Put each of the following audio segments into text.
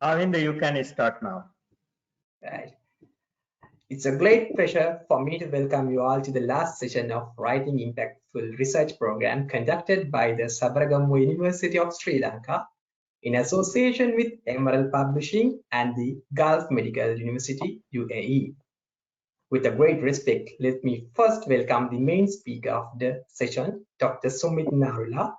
Kavinda, you can start now. Right. It's a great pleasure for me to welcome you all to the last session of Writing Impactful Research Program conducted by the Sabaragamuwa University of Sri Lanka in association with Emerald Publishing and the Gulf Medical University, UAE. With a great respect, let me first welcome the main speaker of the session, Dr. Sumit Narula,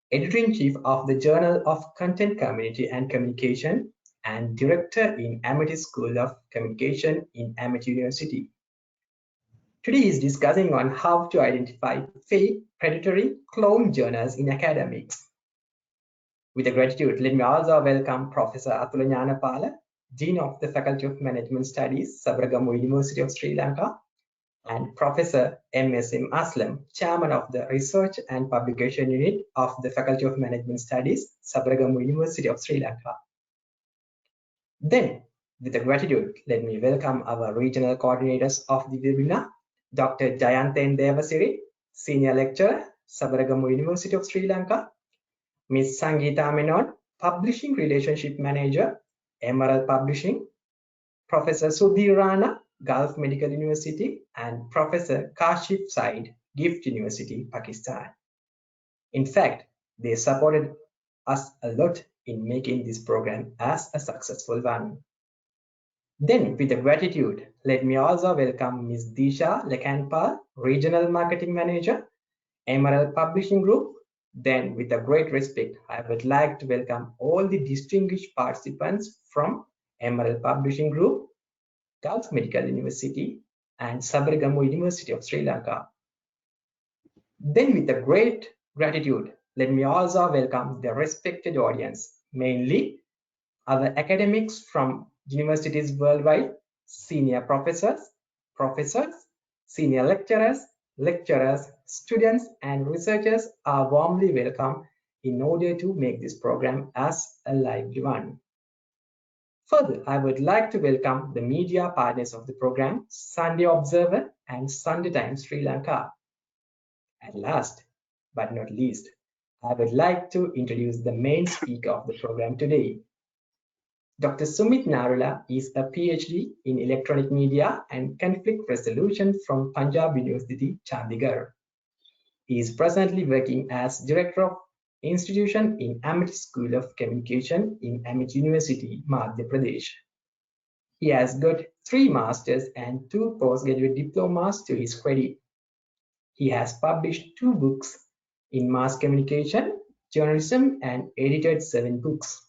Editor-in-Chief of the Journal of Content, Community and Communication and Director in Amity School of Communication in Amity University. Today he is discussing on how to identify fake, predatory, clone journals in academics. With gratitude, let me also welcome Professor Athula Gnanapala, Dean of the Faculty of Management Studies, Sabaragamuwa University of Sri Lanka, and Professor M.S.M. Aslam, Chairman of the Research and Publication Unit of the Faculty of Management Studies, Sabaragamuwa University of Sri Lanka. Then, with gratitude, let me welcome our regional coordinators of the webinar, Dr. Jayantha N. Dewasiri, Senior Lecturer, Sabaragamuwa University of Sri Lanka, Ms. Sangeeta Menon, Publishing Relationship Manager, Emerald Publishing, Professor Sudhir Rana, Gulf Medical University, and Professor Kashif Said, Gift University, Pakistan. In fact, they supported us a lot in making this program as a successful one. Then, with gratitude, let me also welcome Ms. Disha Lakhanpal, Regional Marketing Manager, Emerald Publishing Group. Then, with a great respect, I would like to welcome all the distinguished participants from Emerald Publishing Group, Gulf Medical University, and Sabaragamuwa University of Sri Lanka. Then, with a great gratitude, let me also welcome the respected audience, mainly our academics from universities worldwide, senior professors, senior lecturers, students, and researchers are warmly welcome in order to make this program as a lively one. Further, I would like to welcome the media partners of the program, Sunday Observer and Sunday Times Sri Lanka. And last but not least, I would like to introduce the main speaker of the program today. Dr. Sumit Narula is a PhD in Electronic Media and Conflict Resolution from Punjab University, Chandigarh. He is presently working as Director of Institution in Amity School of Communication in Amity University, Madhya Pradesh. He has got 3 masters and 2 postgraduate diplomas to his credit. He has published 2 books in mass communication, journalism, and edited 7 books.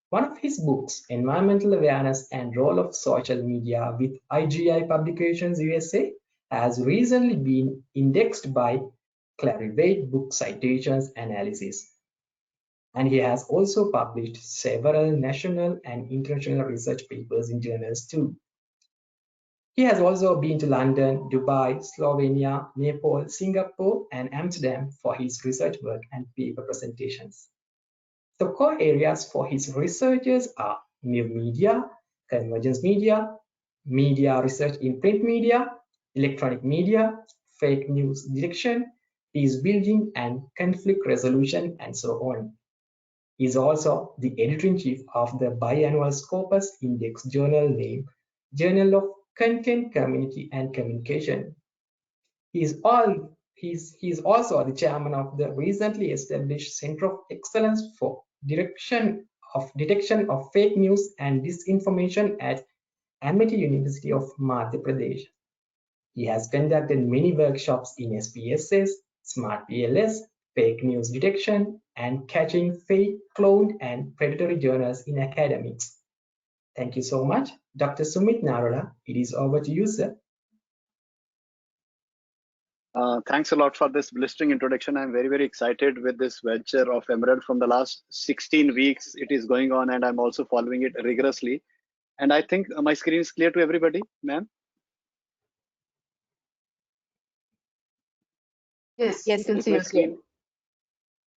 One of his books, Environmental Awareness and Role of Social Media with IGI Publications USA, has recently been indexed by Clarivate Book Citations Analysis. And he has also published several national and international research papers in journals too. He has also been to London, Dubai, Slovenia, Nepal, Singapore, and Amsterdam for his research work and paper presentations. The core areas for his researches are new media, convergence media, media research in print media, electronic media, fake news detection, peace building, and conflict resolution, and so on. He is also the editor-in-chief of the biannual Scopus Index journal named Journal of Content, Community, and Communication. He is also the chairman of the recently established Center of Excellence for Detection of Fake News and Disinformation at Amity University of Madhya Pradesh. He has conducted many workshops in SPSS, Smart PLS, fake news detection, and catching fake, cloned, and predatory journals in academics. Thank you so much. Dr. Sumit Narula, it is over to you, sir. Thanks a lot for this blistering introduction. I'm very, very excited with this venture of Emerald. From the last 16 weeks, it is going on, and I'm also following it rigorously. And I think my screen is clear to everybody, ma'am? Yes, can see your screen.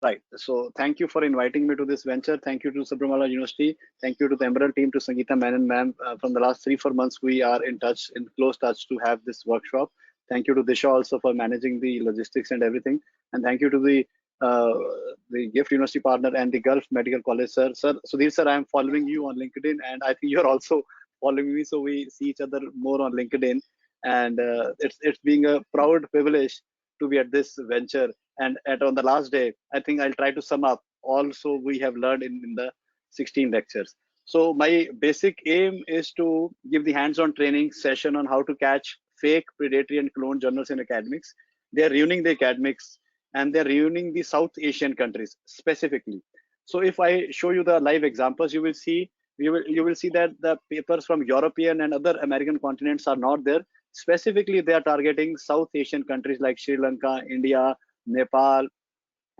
Right. So thank you for inviting me to this venture. Thank you to Sabaragamuwa University. Thank you to the Emerald team, to Sangeeta Menon, ma'am. From the last 3-4 months, we are in close touch to have this workshop. Thank you to Disha also for managing the logistics and everything. And thank you to the the GIFT University partner, and the Gulf Medical College, sir. Sudhir sir, I am following you on LinkedIn, and I think you're also following me, so we see each other more on LinkedIn. And it's being a proud privilege to be at this venture. And on the last day, I think I'll try to sum up also we have learned in the 16 lectures. So my basic aim is to give the hands-on training session on how to catch fake, predatory, and clone journals in academics. They're ruining the academics, and they're ruining the South Asian countries specifically. So if I show you the live examples, you will see that the papers from European and other American continents are not there. Specifically, they are targeting South Asian countries like Sri Lanka, India, Nepal,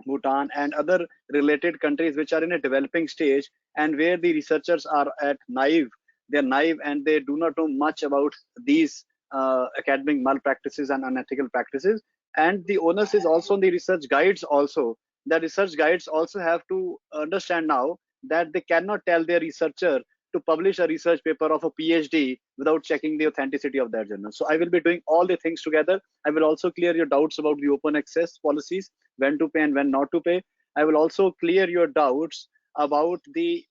Bhutan, and other related countries which are in a developing stage, and where the researchers are naive. They're naive and they do not know much about these academic malpractices and unethical practices. And the onus is also on the research guides also. The research guides also have to understand now that they cannot tell their researcher to publish a research paper of a PhD without checking the authenticity of that journal. So I will be doing all the things together. I will also clear your doubts about the open access policies, when to pay and when not to pay. I will also clear your doubts about the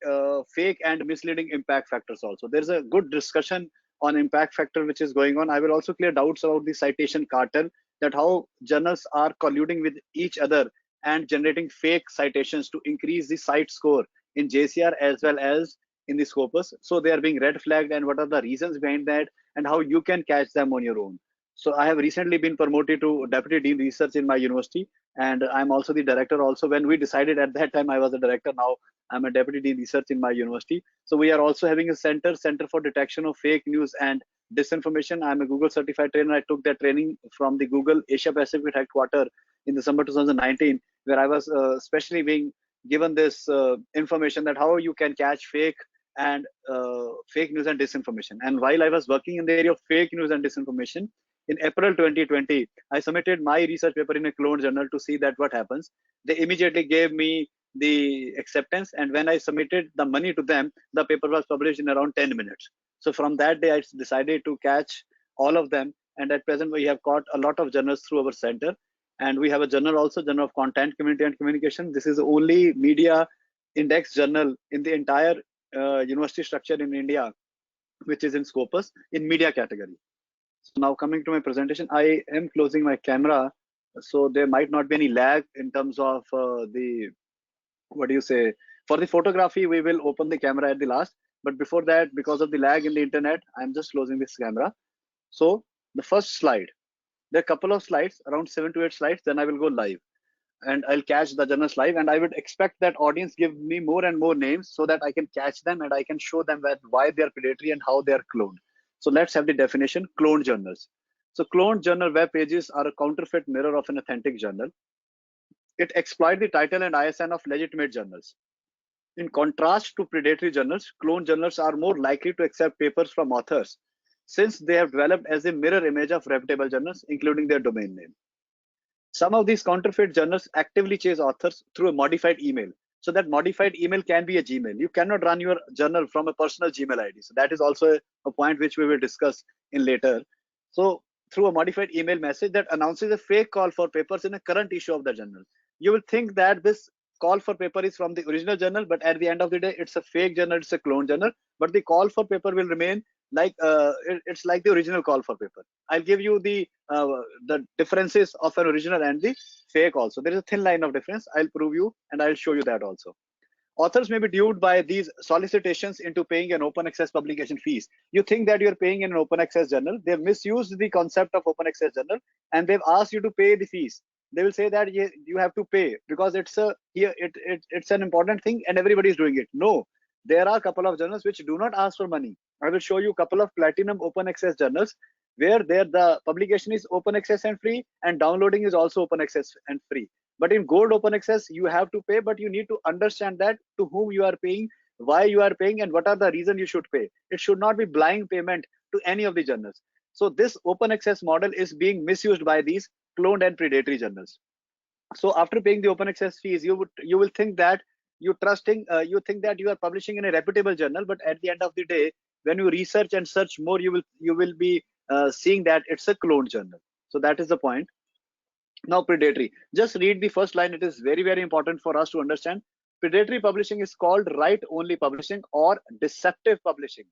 fake and misleading impact factors also. There's a good discussion on impact factor which is going on. I will also clear doubts about the citation cartel, that how journals are colluding with each other and generating fake citations to increase the cite score in JCR as well as in the Scopus. So they are being red flagged, and what are the reasons behind that, and how you can catch them on your own. So I have recently been promoted to Deputy Dean Research in my university, and I'm also the director also. When we decided at that time, I was a director. Now I'm a Deputy Dean Research in my university. So we are also having a center for detection of fake news and disinformation. I'm a Google certified trainer. I took that training from the Google Asia Pacific headquarter in December 2019, where I was especially being given this information that how you can catch fake news and disinformation. And while I was working in the area of fake news and disinformation, in April 2020, I submitted my research paper in a cloned journal to see that what happens. They immediately gave me the acceptance, and when I submitted the money to them, the paper was published in around 10 minutes. So from that day, I decided to catch all of them, and at present we have caught a lot of journals through our center. And we have a journal also, Journal of Content, Community and Communication. This is the only media index journal in the entire university structure in India, which is in Scopus in media category. So now coming to my presentation, I am closing my camera, so there might not be any lag in terms of for the photography, we will open the camera at the last. But before that, because of the lag in the internet, I'm just closing this camera. So the first slide, there are a couple of slides, around 7 to 8 slides, then I will go live and I'll catch the journals live. And I would expect that audience give me more and more names so that I can catch them and I can show them why they are predatory and how they are cloned. So let's have the definition: cloned journals. So cloned journal web pages are a counterfeit mirror of an authentic journal. It exploits the title and ISN of legitimate journals. In contrast to predatory journals, cloned journals are more likely to accept papers from authors, since they have developed as a mirror image of reputable journals, including their domain name. Some of these counterfeit journals actively chase authors through a modified email. So that modified email can be a Gmail. You cannot run your journal from a personal Gmail ID. So that is also a point which we will discuss in later. So through a modified email message that announces a fake call for papers in a current issue of the journal. You will think that this call for paper is from the original journal, but at the end of the day, it's a fake journal, it's a clone journal, but the call for paper will remain like it's like the original call for paper. I'll give you the differences of an original and the fake also. There is a thin line of difference. I'll prove you and I'll show you that also. Authors may be duped by these solicitations into paying an open access publication fees. You think that you're paying in an open access journal. They've misused the concept of open access journal and they've asked you to pay the fees. They will say that you have to pay because it's an important thing and everybody is doing it. No, there are a couple of journals which do not ask for money. I will show you a couple of platinum open access journals where the publication is open access and free, and downloading is also open access and free. But in gold open access, you have to pay, but you need to understand that to whom you are paying, why you are paying, and what are the reasons you should pay. It should not be blind payment to any of the journals. So this open access model is being misused by these cloned and predatory journals. So after paying the open access fees, you will think that you think that you are publishing in a reputable journal, but at the end of the day, when you research and search more, you will be seeing that it's a cloned journal. So that is the point. Now, predatory. Just read the first line. It is very, very important for us to understand. Predatory publishing is called write-only publishing or deceptive publishing.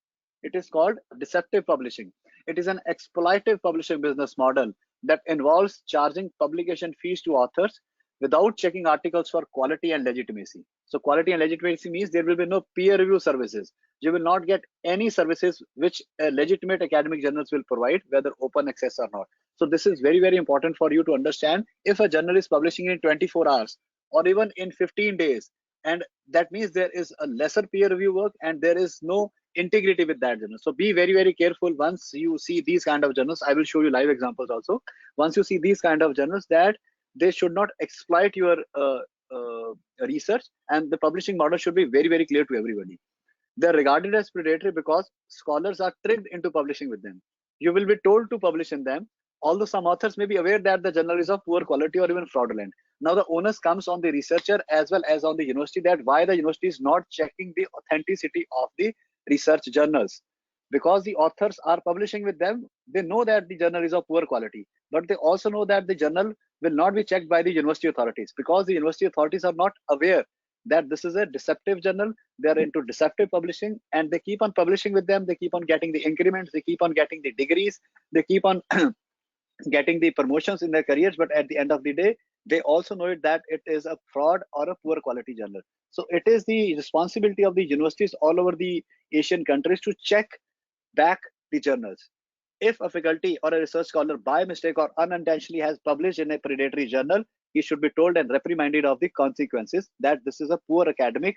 It is called deceptive publishing. It is an exploitative publishing business model that involves charging publication fees to authors without checking articles for quality and legitimacy. So quality and legitimacy means there will be no peer review services. You will not get any services which legitimate academic journals will provide, whether open access or not. So this is very, very important for you to understand. If a journal is publishing in 24 hours or even in 15 days, and that means there is a lesser peer review work and there is no integrity with that journal. So be very, very careful once you see these kind of journals. I will show you live examples also. Once you see these kind of journals, that they should not exploit your research, and the publishing model should be very, very clear to everybody. They're regarded as predatory because scholars are tricked into publishing with them. You will be told to publish in them, although some authors may be aware that the journal is of poor quality or even fraudulent. Now the onus comes on the researcher as well as on the university, that why the university is not checking the authenticity of the research journals. Because the authors are publishing with them, they know that the journal is of poor quality, but they also know that the journal will not be checked by the university authorities, because the university authorities are not aware that this is a deceptive journal. They are into deceptive publishing, and they keep on publishing with them. They keep on getting the increments, they keep on getting the degrees, they keep on getting the promotions in their careers, but at the end of the day, they also know it that it is a fraud or a poor quality journal. So it is the responsibility of the universities all over the Asian countries to check back the journals. If a faculty or a research scholar by mistake or unintentionally has published in a predatory journal, he should be told and reprimanded of the consequences, that this is a poor academic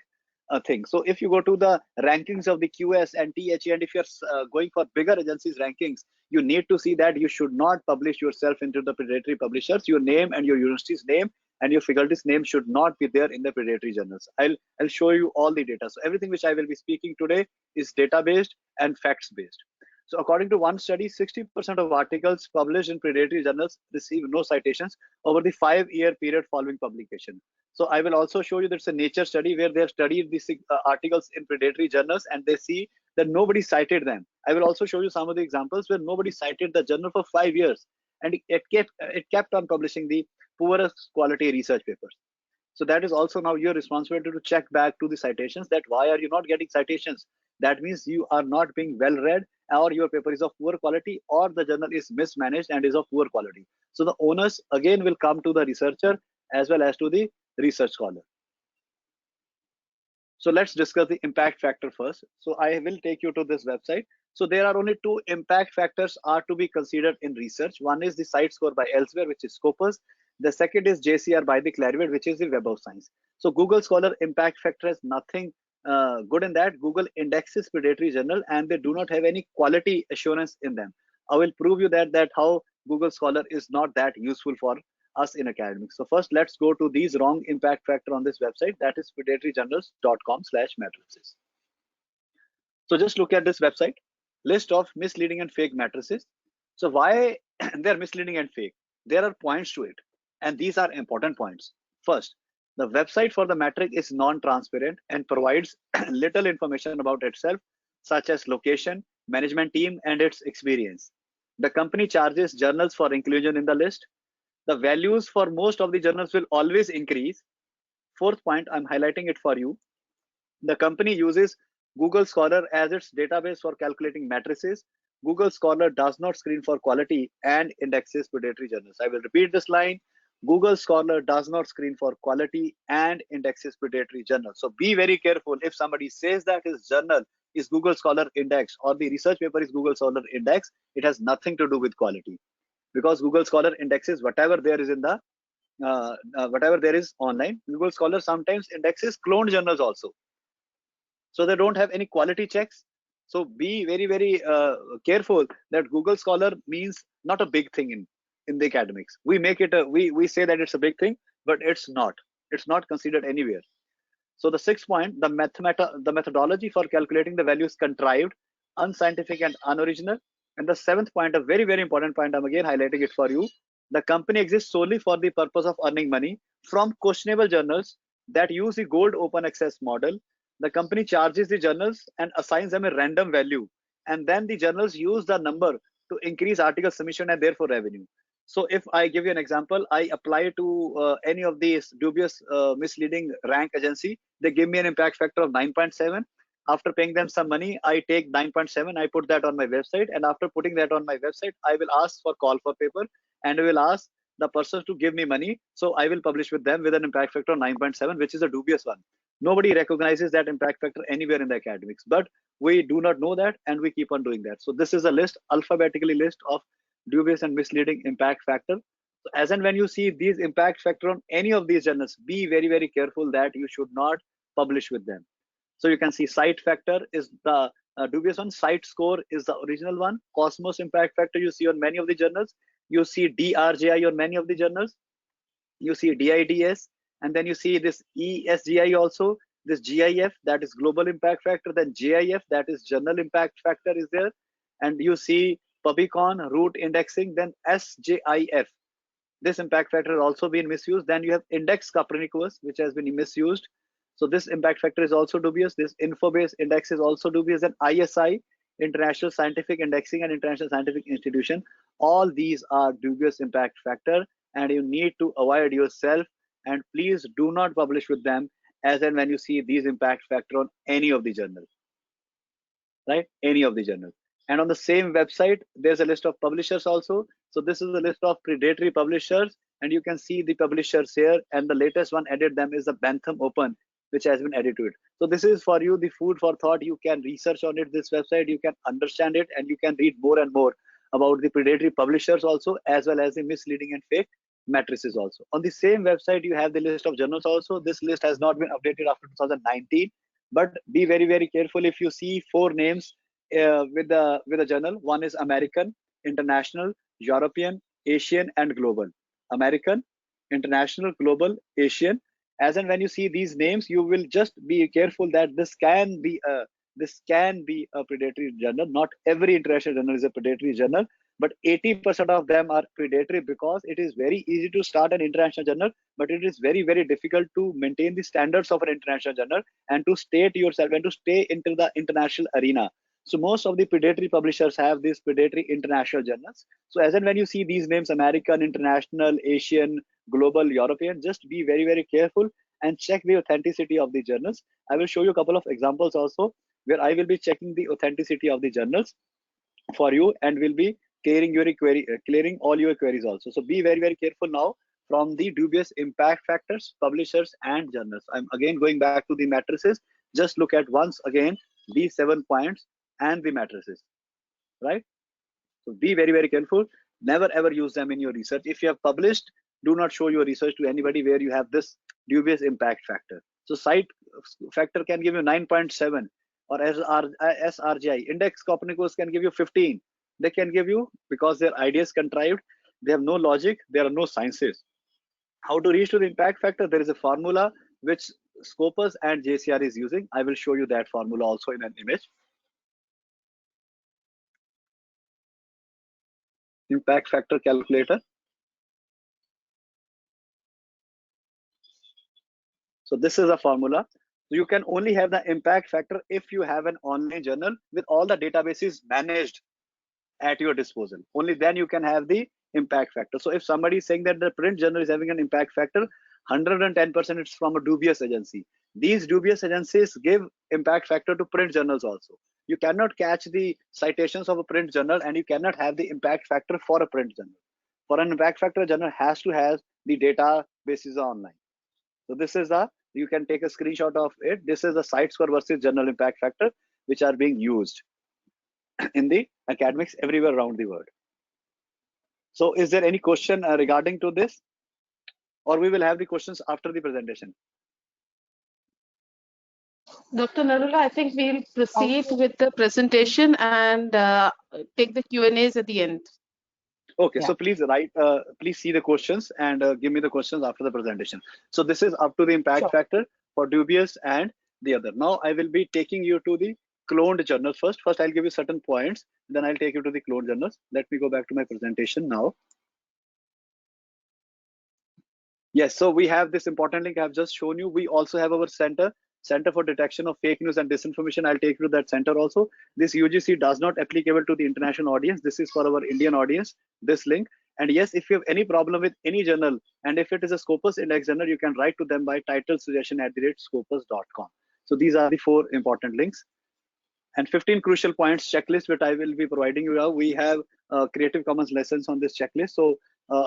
thing. So if you go to the rankings of the QS and THE, and if you're going for bigger agencies rankings, you need to see that you should not publish yourself into the predatory publishers. Your name and your university's name and your faculty's name should not be there in the predatory journals. I'll show you all the data. So everything which I will be speaking today is data based and facts based. So according to one study, 60% of articles published in predatory journals receive no citations over the 5-year period following publication. So I will also show you there's a Nature study where they have studied these articles in predatory journals, and they see that nobody cited them. I will also show you some of the examples where nobody cited the journal for 5 years, and it kept on publishing the poorest quality research papers. So that is also now your responsibility to check back to the citations, that why are you not getting citations? That means you are not being well read, or your paper is of poor quality, or the journal is mismanaged and is of poor quality. So the onus again will come to the researcher as well as to the research scholar. So let's discuss the impact factor first. So I will take you to this website. So there are only 2 impact factors are to be considered in research. One is the site score by Elsewhere, which is Scopus. The second is JCR by the Clarivate, which is the Web of Science. So Google Scholar impact factor has nothing good in that. Google indexes predatory journal and they do not have any quality assurance in them. I will prove you that how Google Scholar is not that useful for us in academics. So first, let's go to these wrong impact factor on this website, that is predatoryjournals.com/matrices. So just look at this website, list of misleading and fake matrices. So why they're misleading and fake? There are points to it, and these are important points. First, the website for the matrix is non-transparent and provides little information about itself, such as location, management team, and its experience. The company charges journals for inclusion in the list. The values for most of the journals will always increase. Fourth point, I'm highlighting it for you. The company uses Google Scholar as its database for calculating matrices. Google Scholar does not screen for quality and indexes predatory journals. I will repeat this line. Google Scholar does not screen for quality and indexes predatory journals. So be very careful. If somebody says that his journal is Google Scholar index or the research paper is Google Scholar index, it has nothing to do with quality, because Google Scholar indexes whatever there is in the whatever there is online. Google Scholar sometimes indexes cloned journals also, so they don't have any quality checks. So be very, very careful that Google Scholar means not a big thing in the academics. We make it we say that it's a big thing, but it's not considered anywhere. So the 6th point, the methodology for calculating the value is contrived, unscientific, and unoriginal. And the 7th point, a very, very important point, I'm again highlighting it for you. The company exists solely for the purpose of earning money from questionable journals that use the gold open access model. The company charges the journals and assigns them a random value, and then the journals use the number to increase article submission and therefore revenue. So if I give you an example, I apply to any of these dubious misleading rank agency, they give me an impact factor of 9.7. After paying them some money, I take 9.7, I put that on my website, and after putting that on my website, I will ask for call for paper, and I will ask the person to give me money. So I will publish with them with an impact factor of 9.7, which is a dubious one. Nobody recognizes that impact factor anywhere in the academics, but we do not know that, and we keep on doing that. So this is a list, alphabetically list of dubious and misleading impact factor. So as and when you see these impact factor on any of these journals, be very, very careful that you should not publish with them. So you can see site factor is the dubious one, site score is the original one, Cosmos impact factor you see on many of the journals, you see DRJI on many of the journals, you see DIDS, and then you see this ESGI also, this GIF, that is global impact factor, then JIF, that is journal impact factor is there, and you see Pubicon, root indexing, then SJIF. This impact factor has also been misused. Then you have index Copernicus, which has been misused. So this impact factor is also dubious. This Infobase index is also dubious. And ISI, International Scientific Indexing and International Scientific Institution, all these are dubious impact factor, and you need to avoid yourself, and please do not publish with them as and when you see these impact factor on any of the journals, right? Any of the journals. And on the same website, there's a list of publishers also. So this is a list of predatory publishers, and you can see the publishers here, and the latest one added them is the Bentham Open, which has been added to it. So this is for you the food for thought. You can research on it, this website, you can understand it, and you can read more and more about the predatory publishers also, as well as the misleading and fake matrices also. On the same website, you have the list of journals also. This list has not been updated after 2019, but be very, very careful. If you see 4 names with a journal, one is American, International, European, Asian, and Global. American, International, Global, Asian. As and when you see these names, you will just be careful that this can be a predatory journal. Not every international journal is a predatory journal, but 80% of them are predatory, because it is very easy to start an international journal, but it is very, very difficult to maintain the standards of an international journal and to state yourself and to stay into the international arena. So most of the predatory publishers have these predatory international journals. So as and when you see these names, American, International, Asian, Global, European, just be very, very careful and check the authenticity of the journals. I will show you a couple of examples also where I will be checking the authenticity of the journals for you, and will be clearing your query, clearing all your queries also. So be very, very careful now from the dubious impact factors, publishers, and journals. I'm again going back to the matrices. Just look at once again these 7 points and the matrices, right? So be very, very careful. Never ever use them in your research. If you have published, do not show your research to anybody where you have this dubious impact factor. So site factor can give you 9.7, or SRGI, index Copernicus can give you 15. They can give you, because their ideas contrived, they have no logic, there are no sciences. How to reach to the impact factor? There is a formula which Scopus and JCR is using. I will show you that formula also in an image. Impact factor calculator. So this is a formula. So you can only have the impact factor if you have an online journal with all the databases managed at your disposal. Only then you can have the impact factor. So if somebody is saying that the print journal is having an impact factor, 110% it's from a dubious agency. These dubious agencies give impact factor to print journals also. You cannot catch the citations of a print journal, and you cannot have the impact factor for a print journal. For an impact factor, journal has to have the databases online. So this is you can take a screenshot of it. This is the site score versus journal impact factor, which are being used in the academics everywhere around the world. So is there any question regarding to this, or we will have the questions after the presentation? Dr. Narula, I think we'll proceed with the presentation and take the Q&As at the end. Okay, so please write, please see the questions and give me the questions after the presentation. So this is up to the impact factor for dubious and the other. Now I will be taking you to the cloned journals first. First, I'll give you certain points, then I'll take you to the cloned journals. Let me go back to my presentation now. Yes, so we have this important link I've just shown you. We also have our Center for Detection of Fake News and Disinformation. I'll take you to that center also. This UGC does not applicable to the international audience. This is for our Indian audience, this link. And yes, if you have any problem with any journal, and if it is a Scopus Index journal, you can write to them by titlesuggestion@scopus.com. So these are the 4 important links. And 15 crucial points checklist, which I will be providing you now. We have Creative Commons lessons on this checklist. So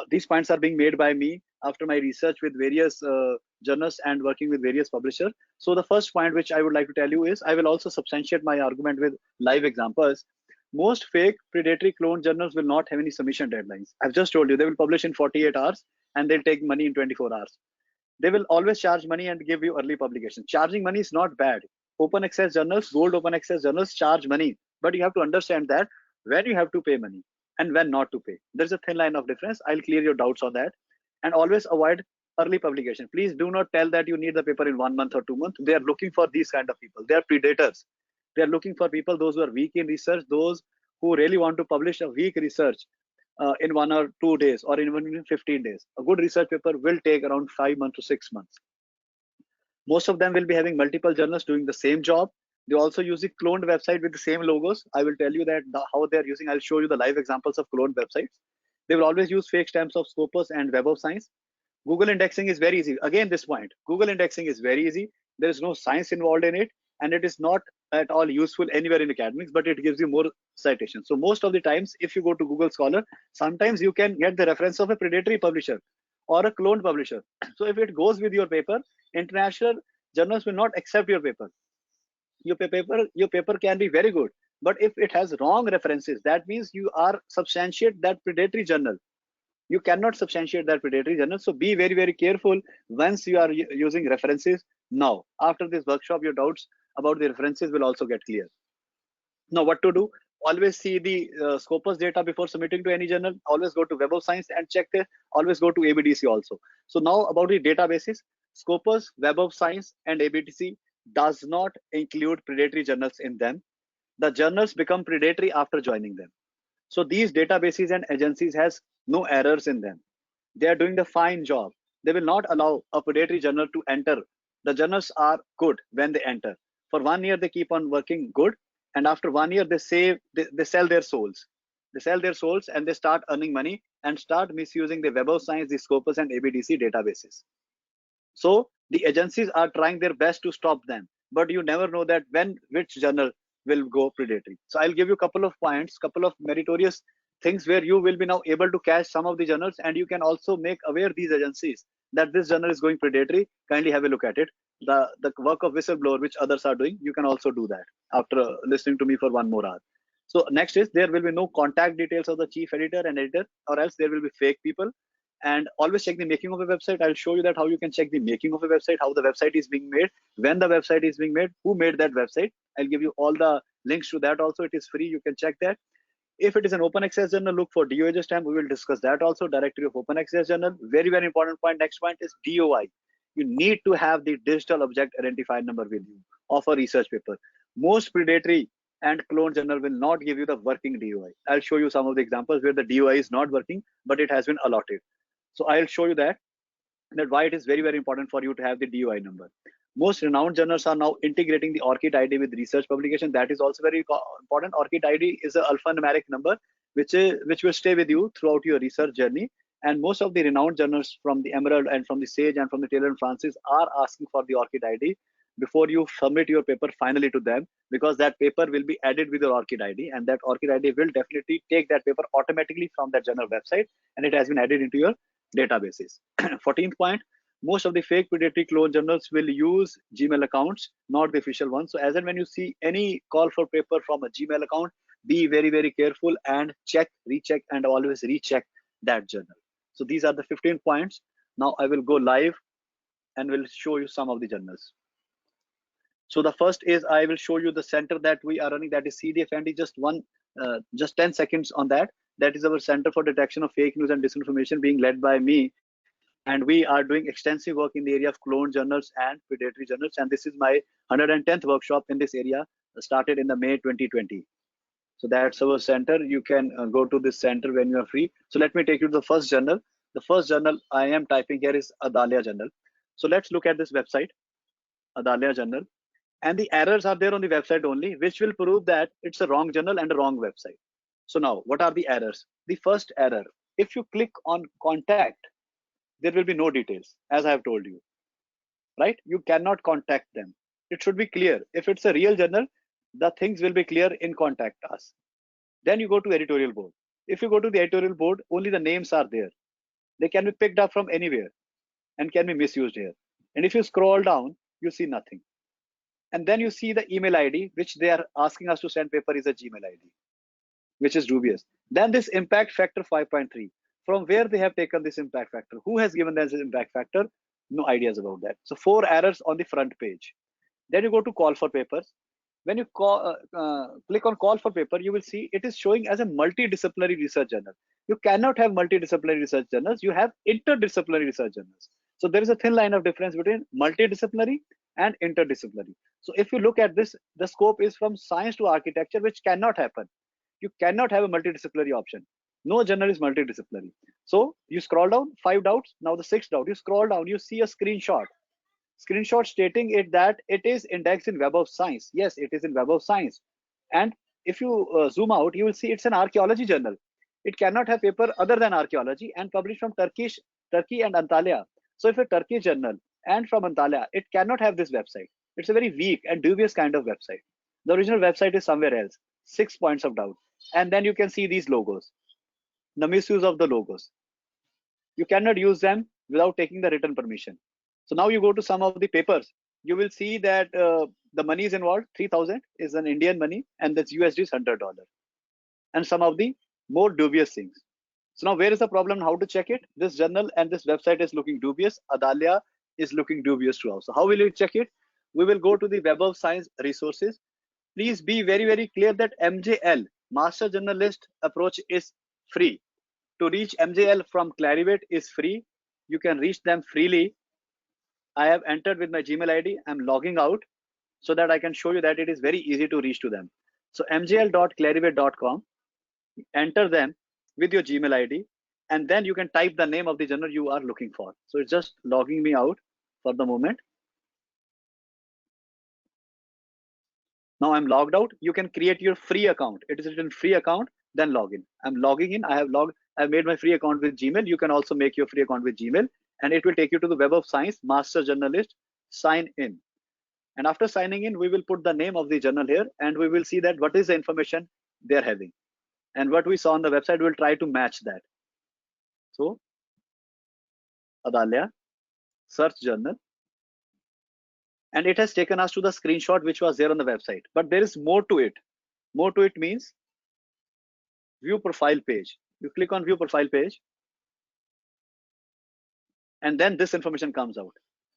these points are being made by me after my research with various journals and working with various publishers. So the first point which I would like to tell you is, I will also substantiate my argument with live examples. Most fake predatory clone journals will not have any submission deadlines. I've just told you they will publish in 48 hours and they'll take money in 24 hours. They will always charge money and give you early publication. Charging money is not bad. Open access journals, gold open access journals charge money, but you have to understand that when you have to pay money and when not to pay. There's a thin line of difference. I'll clear your doubts on that. And always avoid early publication. Please do not tell that you need the paper in 1 month or 2 months. They are looking for these kind of people. They are predators. They are looking for people, those who are weak in research, those who really want to publish a weak research in 1 or 2 days or even in 15 days. A good research paper will take around 5 months to 6 months. Most of them will be having multiple journals doing the same job. They also use a cloned website with the same logos. I will tell you that how they're using. I'll show you the live examples of cloned websites. They will always use fake stamps of Scopus and Web of Science. Google indexing is very easy. Again, this point, Google indexing is very easy. There is no science involved in it, and it is not at all useful anywhere in academics, but it gives you more citations. So most of the times, if you go to Google Scholar, sometimes you can get the reference of a predatory publisher or a cloned publisher. So if it goes with your paper, international journals will not accept your paper. Your paper can be very good, but if it has wrong references, that means you are substantiate that predatory journal. You cannot substantiate that predatory journal. So be very, very careful once you are using references. Now, after this workshop, your doubts about the references will also get clear. Now, what to do? Always see the Scopus data before submitting to any journal. Always go to Web of Science and check there. Always go to ABDC also. So now about the databases, Scopus, Web of Science, and ABDC does not include predatory journals in them. The journals become predatory after joining them. So these databases and agencies has no errors in them. They are doing the fine job. They will not allow a predatory journal to enter. The journals are good when they enter. For 1 year, they keep on working good. And after 1 year, they sell their souls. They sell their souls and they start earning money and start misusing the Web of Science, the Scopus and ABDC databases. So the agencies are trying their best to stop them, but you never know that which journal will go predatory. So I'll give you a couple of points, couple of meritorious things where you will be now able to catch some of the journals, and you can also make aware these agencies that this journal is going predatory. Kindly have a look at it. The work of whistleblower which others are doing, you can also do that after listening to me for 1 more hour. So next is, there will be no contact details of the chief editor and editor, or else there will be fake people. And always check the making of a website. I'll show you that how you can check the making of a website, how the website is being made, when the website is being made, who made that website. I'll give you all the links to that also. It is free, you can check that. If it is an open access journal, look for DOI stamp. We will discuss that also. Directory of Open Access Journal. Very, very important point. Next point is DOI. You need to have the digital object identifier number with you of a research paper. Most predatory and clone journal will not give you the working DOI. I'll show you some of the examples where the DOI is not working, but it has been allotted. So I'll show you that why it is very, very important for you to have the DOI number. Most renowned journals are now integrating the Orchid Id with research publication. That is also very important. Orchid Id is an alphanumeric number which will stay with you throughout your research journey. And most of the renowned journals from the Emerald and from the Sage and from the Taylor and Francis are asking for the Orchid Id before you submit your paper finally to them, because that paper will be added with your Orchid Id, and that Orchid Id will definitely take that paper automatically from that journal website, and it has been added into your databases. 14th point, most of the fake predatory clone journals will use Gmail accounts, not the official ones. So as and when you see any call for paper from a Gmail account, be very, very careful and check, recheck, and always recheck that journal. So these are the 15 points. Now I will go live and will show you some of the journals. So the first is, I will show you the center that we are running, that is CDFND. Just 10 seconds on that. That is our Center for Detection of Fake News and Disinformation, being led by me. And we are doing extensive work in the area of clone journals and predatory journals. And this is my 110th workshop in this area, started in the May 2020. So that's our center. You can go to this center when you are free. So let me take you to the first journal. The first journal I am typing here is Adalia Journal. So let's look at this website, Adalia Journal. And the errors are there on the website only, which will prove that it's a wrong journal and a wrong website. So now, what are the errors? The first error, If you click on contact, there will be no details, as I have told you, right? You cannot contact them. It should be clear. If it's a real journal, the things will be clear in contact us. Then you go to editorial board. If you go to the editorial board, only the names are there. They can be picked up from anywhere and can be misused here. And if you scroll down, you see nothing. And then you see the email ID, which they are asking us to send paper is a Gmail ID, which is dubious. Then this impact factor 5.3. From where they have taken this impact factor? Who has given them this impact factor? No ideas about that. So 4 errors on the front page. Then you go to call for papers. When you click on call for paper, you will see it is showing as a multidisciplinary research journal. You cannot have multidisciplinary research journals. You have interdisciplinary research journals. So there is a thin line of difference between multidisciplinary and interdisciplinary. So if you look at this, the scope is from science to architecture, which cannot happen. You cannot have a multidisciplinary option. No journal is multidisciplinary. So you scroll down, 5 doubts. Now the 6th doubt, you scroll down, you see a screenshot stating it that it is indexed in Web of Science. Yes, it is in Web of Science. And if you zoom out, you will see it's an archaeology journal. It cannot have paper other than archaeology and published from Turkey and Antalya. So if a Turkish journal and from Antalya, it cannot have this website. It's a very weak and dubious kind of website. The original website is somewhere else. 6 points of doubt. And then you can see these logos, the misuse of the logos. You cannot use them without taking the written permission. So now you go to some of the papers, you will see that the money is involved. 3,000 is an Indian money and that's USD is $100. And some of the more dubious things. So now where is the problem? How to check it? This journal and this website is looking dubious. Adalia is looking dubious too. So how will you check it? We will go to the Web of Science resources. Please be very, very clear that MJL, Master Journalist approach, is free. To reach MJL from Clarivate is free. You can reach them freely. I have entered with my Gmail ID. I'm logging out so that I can show you that it is very easy to reach to them. So mjl.clarivate.com, enter them with your Gmail ID, and then you can type the name of the journal you are looking for. So it's just logging me out for the moment. Now I'm logged out. You can create your free account. It is written free account, then log in. I'm logging in. I've made my free account with Gmail. You can also make your free account with Gmail, and it will take you to the Web of Science Master Journalist. Sign in. And after signing in, we will put the name of the journal here, and we will see that what is the information they're having. And what we saw on the website, we'll try to match that. So, Adalia, search journal. And it has taken us to the screenshot which was there on the website. But there is more to it. More to it means view profile page. You click on view profile page. And then this information comes out,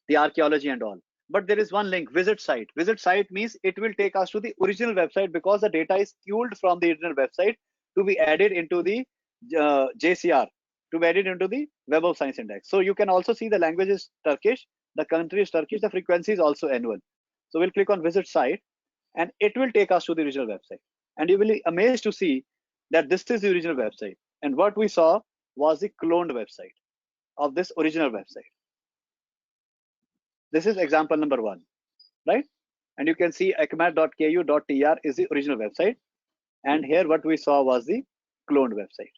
the archaeology and all. But there is one link, visit site. Visit site means it will take us to the original website because the data is culled from the original website to be added into the JCR, to be added into the Web of Science Index. So you can also see the language is Turkish, the country is Turkish, the frequency is also annual. So we'll click on visit site and it will take us to the original website. And you will be amazed to see that this is the original website. And what we saw was the cloned website of this original website. This is example number 1, right? And you can see ecmat.ku.tr is the original website. And here what we saw was the cloned website.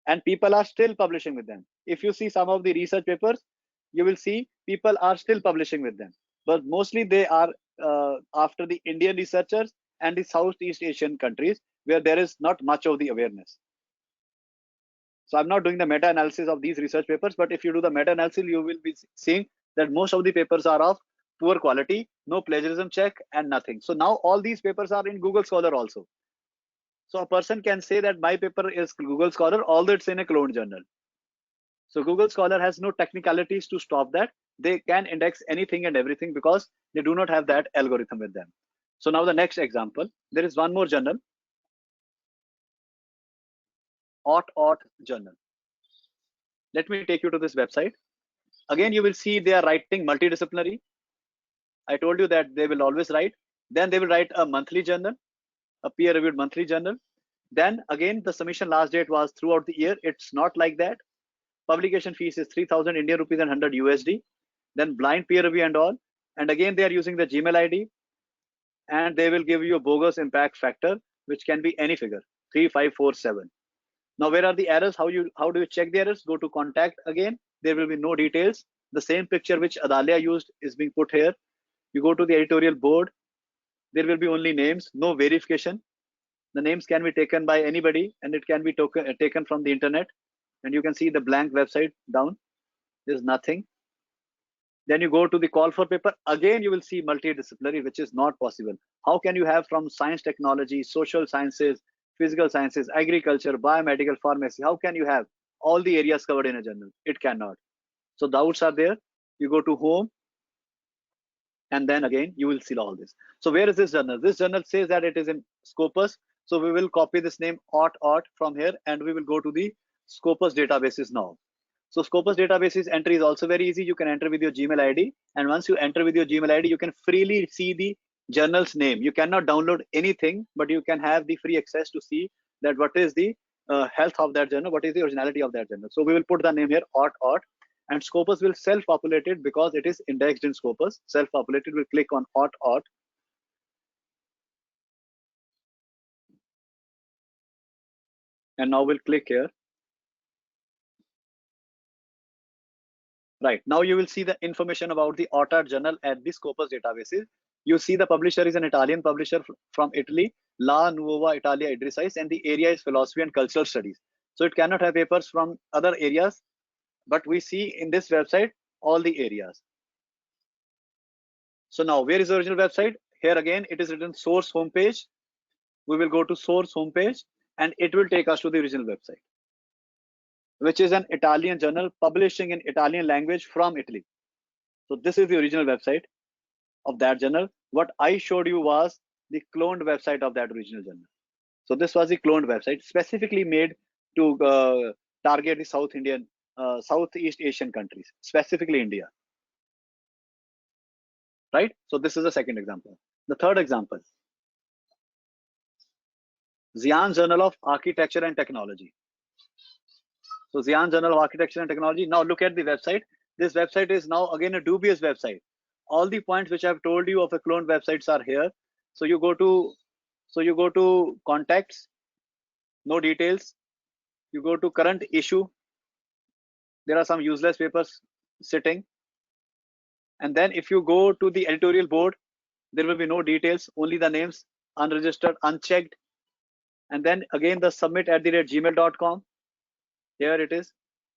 And people are still publishing with them. If you see some of the research papers, you will see people are still publishing with them. But mostly they are after the Indian researchers and the Southeast Asian countries where there is not much of the awareness. So I'm not doing the meta-analysis of these research papers, but if you do the meta-analysis, you will be seeing that most of the papers are of poor quality, no plagiarism check and nothing. So now all these papers are in Google Scholar also. So a person can say that my paper is Google Scholar, although it's in a cloned journal. So Google Scholar has no technicalities to stop that. They can index anything and everything because they do not have that algorithm with them. So now the next example, there is one more journal, Orchid Journal. Let me take you to this website. Again, you will see they are writing multidisciplinary. I told you that they will always write. Then they will write a monthly journal, a peer-reviewed monthly journal. Then again, the submission last date was throughout the year. It's not like that. Publication fees is 3,000 Indian rupees and 100 USD. Then blind peer review and all. And again, they are using the Gmail ID. And they will give you a bogus impact factor, which can be any figure, 3547. Now, where are the errors? How do you check the errors? Go to contact again. There will be no details. The same picture which Adalia used is being put here. You go to the editorial board. There will be only names, no verification. The names can be taken by anybody and it can be taken from the internet. And you can see the blank website down. There's nothing. Then you go to the call for paper. Again, you will see multidisciplinary, which is not possible. How can you have from science, technology, social sciences, physical sciences, agriculture, biomedical, pharmacy? How can you have all the areas covered in a journal? It cannot. So doubts are there. You go to home. And then again, you will see all this. So where is this journal? This journal says that it is in Scopus. So we will copy this name ot from here and we will go to the Scopus databases now. So Scopus databases entry is also very easy. You can enter with your Gmail ID. And once you enter with your Gmail ID, you can freely see the journal's name. You cannot download anything, but you can have the free access to see that what is the health of that journal, what is the originality of that journal. So we will put the name here ot. And Scopus will self-populate it because it is indexed in Scopus. Self-populated will click on ot. And now we'll click here. Right, now you will see the information about the ot journal at the Scopus databases. You see the publisher is an Italian publisher from Italy, La Nuova Italia Idrisis, and the area is philosophy and cultural studies. So it cannot have papers from other areas, but we see in this website all the areas. So now where is the original website? Here again, it is written source homepage. We will go to source homepage and it will take us to the original website, which is an Italian journal publishing in Italian language from Italy. So this is the original website of that journal. What I showed you was the cloned website of that original journal. So this was the cloned website specifically made to target the Southeast Asian countries, specifically India. Right? So this is the second example. The third example, Xi'an Journal of Architecture and Technology. So Xi'an Journal of Architecture and Technology. Now look at the website. This website is now again a dubious website. All the points which I've told you of the cloned websites are here. So you go to contacts, no details. You go to current issue. There are some useless papers sitting. And then if you go to the editorial board, there will be no details, only the names, unregistered, unchecked. And then again the submit@gmail.com. Here it is.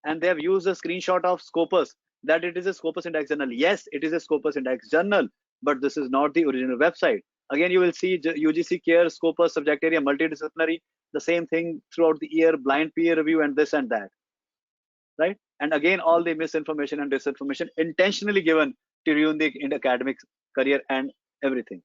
And they have used a screenshot of Scopus that it is a Scopus Index journal. Yes, it is a Scopus Index journal, but this is not the original website. Again, you will see UGC Care, Scopus, subject area, multidisciplinary, the same thing throughout the year, blind peer review and this and that. Right? And again, all the misinformation and disinformation intentionally given to ruin the academic career and everything.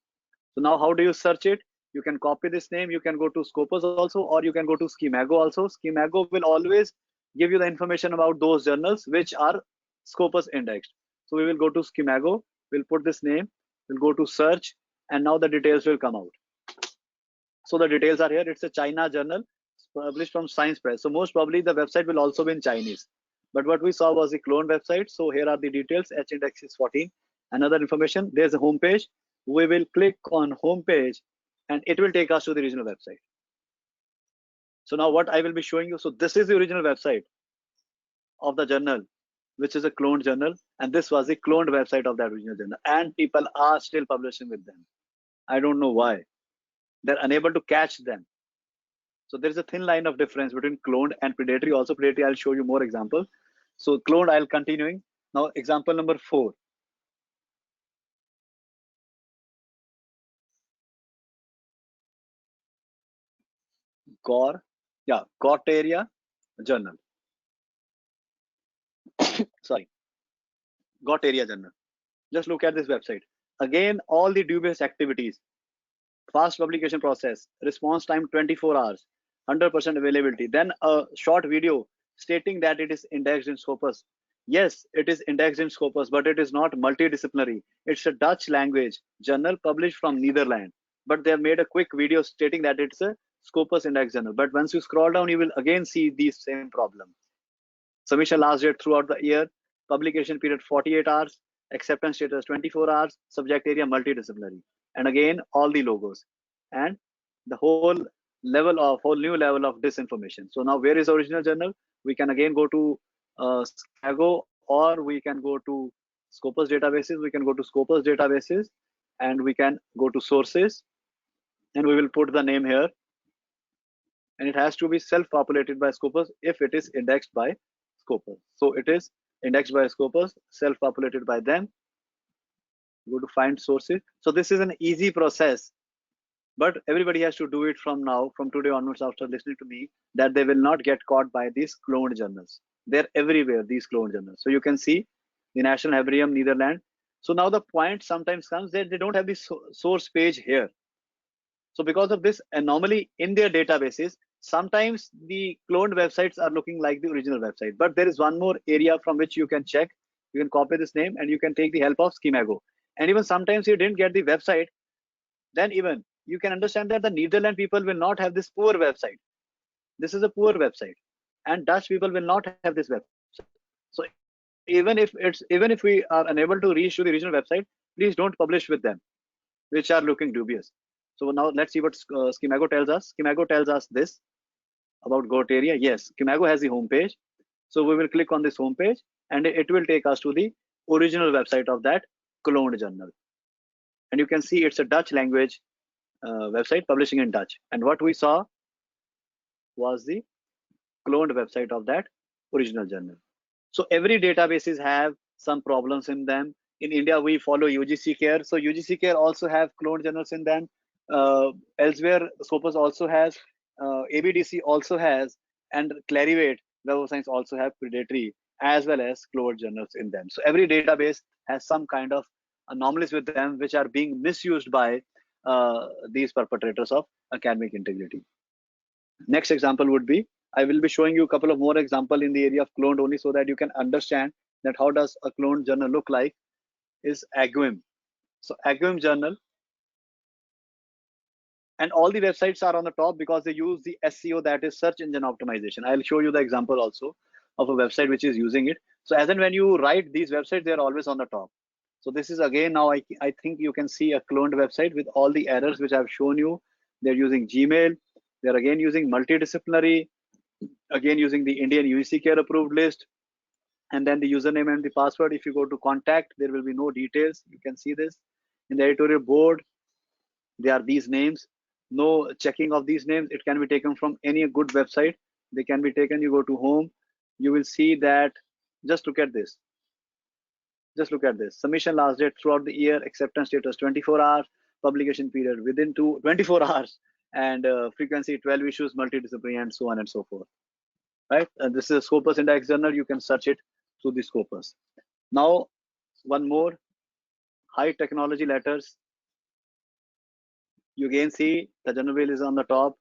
So now how do you search it? You can copy this name. You can go to Scopus also, or you can go to Schemago also. Schemago will always give you the information about those journals which are Scopus indexed. So we will go to Schemago. We'll put this name. We'll go to search, and now the details will come out. So the details are here. It's a China journal published from Science Press. So most probably the website will also be in Chinese. But what we saw was the clone website. So here are the details. H index is 14. Another information. There's a home page. We will click on home page and it will take us to the original website. So now what I will be showing you. So this is the original website of the journal, which is a cloned journal. And this was the cloned website of that original journal. And people are still publishing with them. I don't know why. They're unable to catch them. So there's a thin line of difference between cloned and predatory. Also predatory, I'll show you more examples. So cloned, I'll continuing. Now example number 4. Goteria journal. Sorry, Goteria journal. Just look at this website. Again, all the dubious activities, fast publication process, response time 24 hours, 100% availability. Then a short video stating that it is indexed in Scopus. Yes, it is indexed in Scopus, but it is not multidisciplinary. It's a Dutch language journal published from Netherlands. But they have made a quick video stating that it's a Scopus index journal. But once you scroll down, you will again see these same problems. Submission last date throughout the year, publication period 48 hours, acceptance status 24 hours, subject area multidisciplinary. And again, all the logos. And the whole whole new level of disinformation. So now where is the original journal? We can again go to Scago, or we can go to Scopus Databases. We can go to Scopus Databases and we can go to sources, and we will put the name here, and it has to be self-populated by Scopus if it is indexed by Scopus. So it is indexed by Scopus, self-populated by them. Go to find sources. So this is an easy process, but everybody has to do it from now, from today onwards, after listening to me, that they will not get caught by these cloned journals. They're everywhere, these cloned journals. So you can see the National Herbarium, Netherlands. So now the point sometimes comes that they don't have the source page here. So because of this anomaly in their databases, sometimes the cloned websites are looking like the original website. But there is one more area from which you can check. You can copy this name and you can take the help of Schemago. And even sometimes you didn't get the website, then even you can understand that the Netherlands people will not have this poor website. This is a poor website, and Dutch people will not have this website. So even if we are unable to reach to the original website, please don't publish with them, which are looking dubious. So now let's see what Schemago tells us. Schemago tells us this about goat area. Yes, Schemago has the home page. So we will click on this home page and it will take us to the original website of that cloned journal. And you can see it's a Dutch language website publishing in Dutch. And what we saw was the cloned website of that original journal. So every databases have some problems in them. In India, we follow UGC Care. So UGC Care also have cloned journals in them. Elsewhere, Scopus also has, ABDC also has, and Clarivate, Web of Science also have predatory as well as cloned journals in them. So every database has some kind of anomalies with them, which are being misused by these perpetrators of academic integrity. Next example would be, I will be showing you a couple of more examples in the area of cloned only, so that you can understand that how does a cloned journal look like. Is Agwim. So Agwim journal, and all the websites are on the top because they use the SEO, that is search engine optimization. I'll show you the example also of a website which is using it. So as and when you write these websites, they're always on the top. So this is again, now I think you can see a cloned website with all the errors which I've shown you. They're using Gmail. They're again using multidisciplinary, again using the Indian UGC Care approved list, and then the username and the password. If you go to contact, there will be no details. You can see this in the editorial board. There are these names, no checking of these names. It can be taken from any good website. They can be taken. You go to home, you will see that. Just look at this. Just look at this. Submission last date throughout the year, acceptance status 24 hours, publication period within 24 hours, and frequency 12 issues, multidisciplinary, and so on and so forth. Right? And this is a Scopus Index journal. You can search it through the Scopus. Now, one more, high technology letters. You again see the journal wheel is on the top.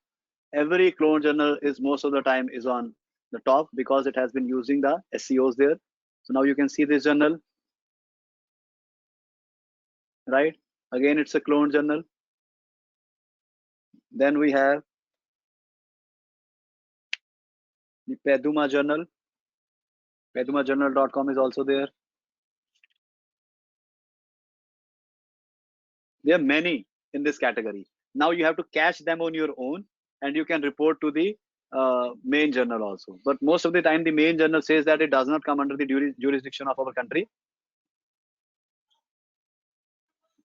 Every clone journal is most of the time is on the top because it has been using the SEOs there. So now you can see this journal, right? Again, it's a clone journal. Then we have the Peduma journal. PedumaJournal.com is also there. There are many in this category. Now you have to catch them on your own, and you can report to the main journal also. But most of the time, the main journal says that it does not come under the jurisdiction of our country.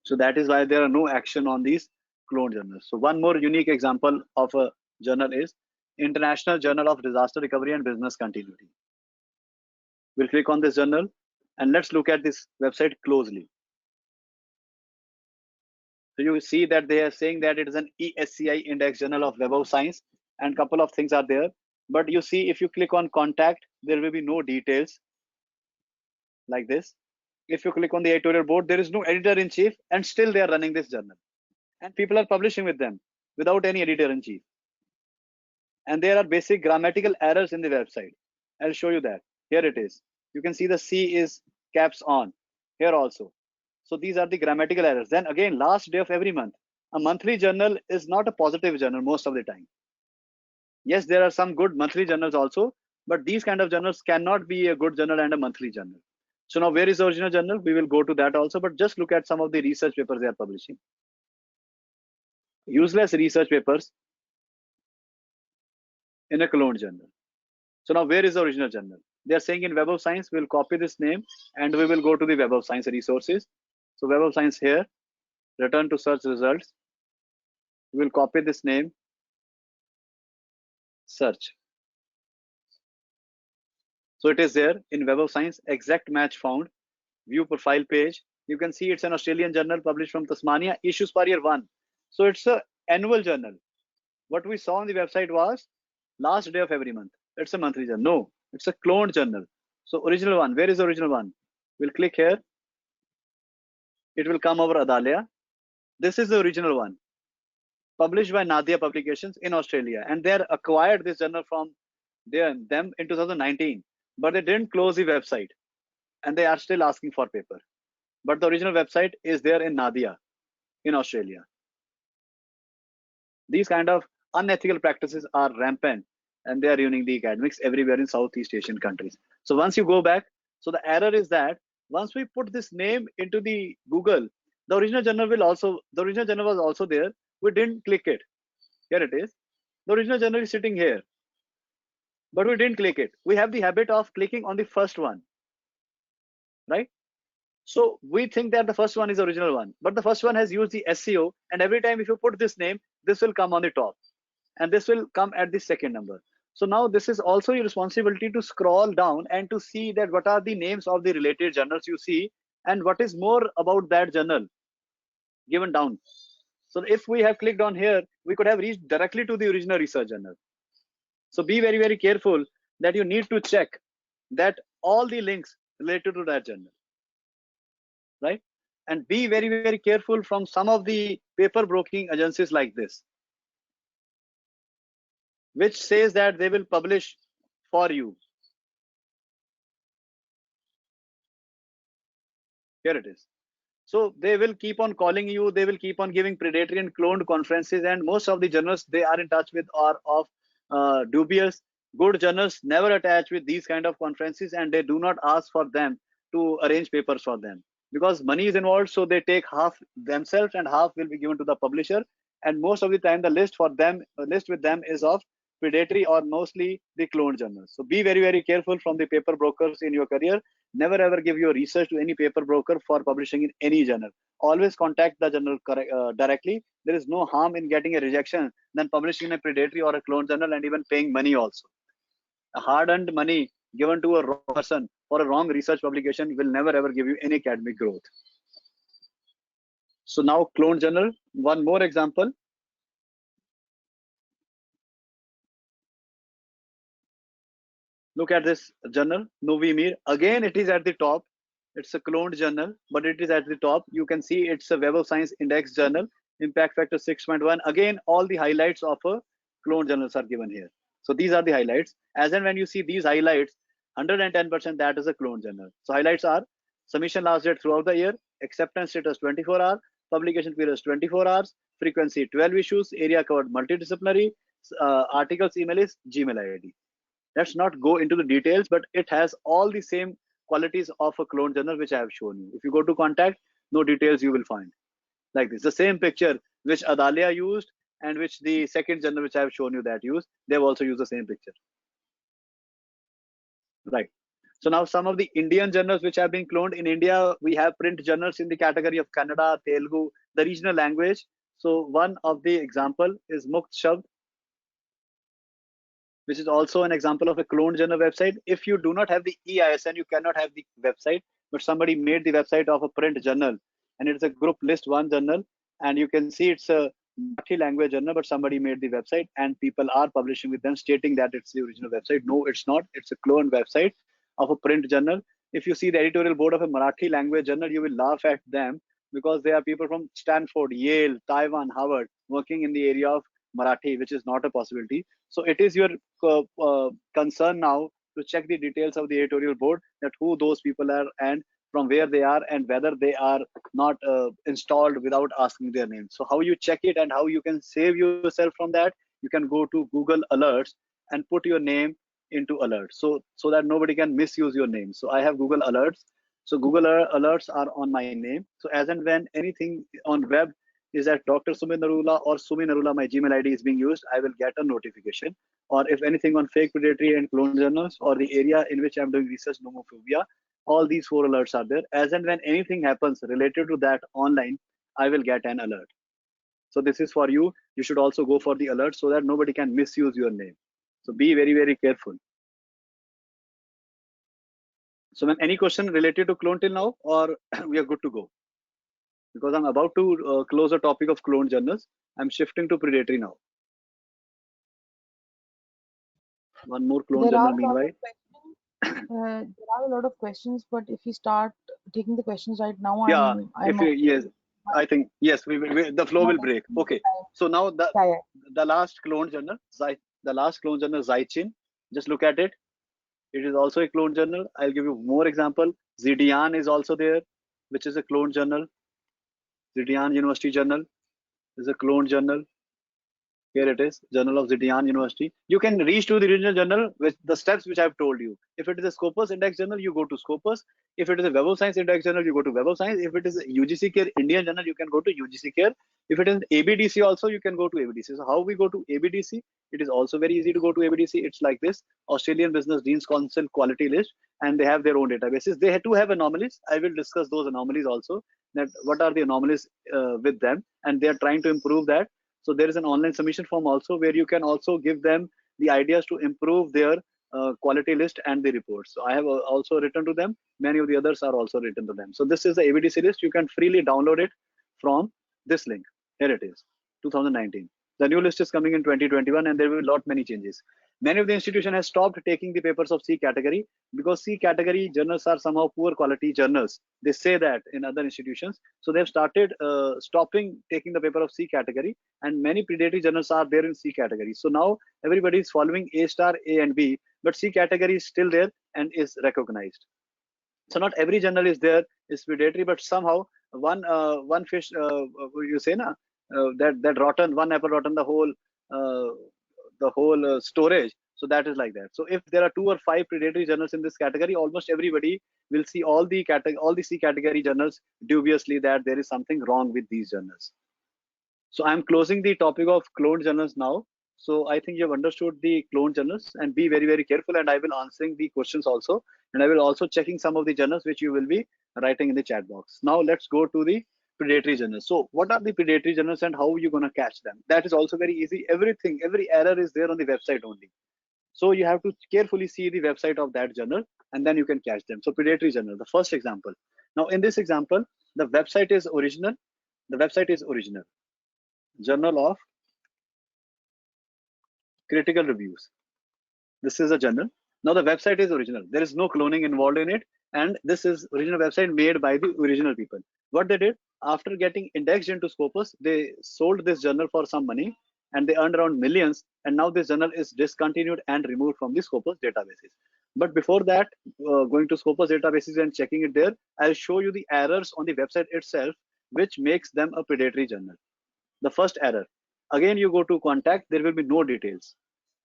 So that is why there are no action on these clone journals. So one more unique example of a journal is International Journal of Disaster Recovery and Business Continuity. We'll click on this journal and let's look at this website closely. So you see that they are saying that it is an ESCI Index Journal of Web of Science, and a couple of things are there. But you see, if you click on contact, there will be no details like this. If you click on the editorial board, there is no editor-in-chief, and still they are running this journal. And people are publishing with them without any editor-in-chief. And there are basic grammatical errors in the website. I'll show you that. Here it is. You can see the C is caps on here also. So these are the grammatical errors. Then again, last day of every month. A monthly journal is not a positive journal most of the time. Yes, there are some good monthly journals also, but these kind of journals cannot be a good journal and a monthly journal. So now where is the original journal? We will go to that also, but just look at some of the research papers they are publishing. Useless research papers. in a cloned journal. So now where is the original journal? They are saying in Web of Science, we'll copy this name and we will go to the Web of Science resources. So Web of Science here, return to search results. We'll copy this name, search. So it is there in Web of Science, exact match found, view profile page. You can see it's an Australian journal published from Tasmania, issues per year 1. So it's an annual journal. What we saw on the website was last day of every month. It's a monthly journal. No, it's a cloned journal. So original one, where is the original one? We'll click here. It will come over Adalia. This is the original one, published by Nadia Publications in Australia. And they acquired this journal from them in 2019, but they didn't close the website and they are still asking for paper. But the original website is there in Nadia in Australia. These kind of unethical practices are rampant and they are ruining the academics everywhere in Southeast Asian countries. So once you go back, so the error is that once we put this name into the Google, the original journal was also there. We didn't click it. Here it is. The original journal is sitting here, but we didn't click it. We have the habit of clicking on the first one, right? So we think that the first one is the original one, but the first one has used the SEO, and every time if you put this name, this will come on the top and this will come at the second number. So now this is also your responsibility to scroll down and to see that what are the names of the related journals you see and what is more about that journal given down. So if we have clicked on here, we could have reached directly to the original research journal. So be very, very careful that you need to check that all the links related to that journal, right? And be very, very careful from some of the paper broking agencies like this, which says that they will publish for you. Here it is. So they will keep on calling you, they will keep on giving predatory and cloned conferences, and most of the journals they are in touch with are of dubious. Good journals never attach with these kind of conferences, and they do not ask for them to arrange papers for them because money is involved. So they take half themselves and half will be given to the publisher, and most of the time the list with them is of predatory or mostly the cloned journals. So be very, very careful from the paper brokers in your career. Never ever give your research to any paper broker for publishing in any journal. Always contact the journal directly. There is no harm in getting a rejection than publishing in a predatory or a cloned journal and even paying money also. A hard-earned money given to a wrong person for a wrong research publication will never ever give you any academic growth. So now cloned journal, one more example. Look at this journal, Novimir. Again, it is at the top. It's a cloned journal, but it is at the top. You can see it's a Web of Science Index journal, impact factor 6.1. Again, all the highlights of a cloned journals are given here. So these are the highlights. As and when you see these highlights, 110% that is a cloned journal. So highlights are submission last date throughout the year, acceptance status 24 hours, publication period 24 hours, frequency 12 issues, area covered multidisciplinary, articles email is Gmail ID. Let's not go into the details, but it has all the same qualities of a clone journal which I have shown you. If you go to contact, no details you will find like this. The same picture which Adalia used and which the second journal which I have shown you that used, they've also used the same picture. Right. So now some of the Indian journals which have been cloned in India, we have print journals in the category of Kannada, Telugu, the regional language. So one of the example is Mukt Shabd, which is also an example of a cloned journal website. If you do not have the EISN, you cannot have the website, but somebody made the website of a print journal and it's a group list 1 journal, and you can see it's a Marathi language journal, but somebody made the website and people are publishing with them stating that it's the original website. No, it's not. It's a cloned website of a print journal. If you see the editorial board of a Marathi language journal, you will laugh at them because they are people from Stanford, Yale, Taiwan, Harvard, working in the area of Marathi, which is not a possibility. So it is your concern now to check the details of the editorial board, that who those people are and from where they are and whether they are not installed without asking their name. So how you check it and how you can save yourself from that, you can go to Google Alerts and put your name into alerts so that nobody can misuse your name. So I have Google Alerts. So Google Alerts are on my name. So as and when anything on web is that Dr. Sumit Narula or Sumi Narula, my Gmail ID is being used, I will get a notification. Or if anything on fake, predatory and clone journals, or the area in which I'm doing research, nomophobia, all these 4 alerts are there. As and when anything happens related to that online, I will get an alert. So this is for you. You should also go for the alert so that nobody can misuse your name. So be very, very careful. So ma'am, any question related to clone till now, or we are good to go? Because I'm about to close the topic of clone journals. I'm shifting to predatory now. One more clone journal meanwhile. There are a lot of questions, but if you start taking the questions right now, Yeah, yes, I think yes, the flow will break. Okay, so now the last clone journal, Zichin. Just look at it. It is also a clone journal. I'll give you more example. Zidian is also there, which is a clone journal. Zidian University Journal is a clone journal. Here it is, Journal of Zhejiang University. You can reach to the original journal with the steps which I've told you. If it is a Scopus Index journal, you go to Scopus. If it is a Web of Science Index journal, you go to Web of Science. If it is a UGC Care Indian journal, you can go to UGC Care. If it is ABDC also, you can go to ABDC. So how we go to ABDC? It is also very easy to go to ABDC. It's like this, Australian Business Deans Council quality list, and they have their own databases. They do have anomalies. I will discuss those anomalies also, that what are the anomalies with them, and they are trying to improve that. So there is an online submission form also where you can also give them the ideas to improve their quality list and the reports. So I have also written to them. Many of the others are also written to them. So this is the ABDC list. You can freely download it from this link. Here it is, 2019. The new list is coming in 2021, and there will be many changes. Many of the institutions have stopped taking the papers of C category because C category journals are somehow poor quality journals. They say that in other institutions. So they've started stopping taking the paper of C category, and many predatory journals are there in C category. So now everybody is following A star, A and B, but C category is still there and is recognized. So not every journal is there is predatory, but somehow one fish, you say na, that rotten, one apple rotten the whole storage. So that is like that. So if there are 2 or 5 predatory journals in this category, almost everybody will see all the C category journals dubiously that there is something wrong with these journals. So I'm closing the topic of cloned journals now. So I think you have understood the cloned journals, and be very, very careful. And I will answering the questions also, and I will also checking some of the journals which you will be writing in the chat box. Now let's go to the predatory journals. So what are the predatory journals and how are you going to catch them? That is also very easy. Everything, every error is there on the website only. So you have to carefully see the website of that journal, and then you can catch them. So predatory journal, the first example. Now in this example, the website is original. The website is original. Journal of Critical Reviews. This is a journal. Now the website is original. There is no cloning involved in it, and this is original website made by the original people. What they did, after getting indexed into Scopus, they sold this journal for some money, and they earned around millions, and now this journal is discontinued and removed from the Scopus databases. But before that, going to Scopus databases and checking it there, I'll show you the errors on the website itself, which makes them a predatory journal. The first error, again you go to contact, there will be no details.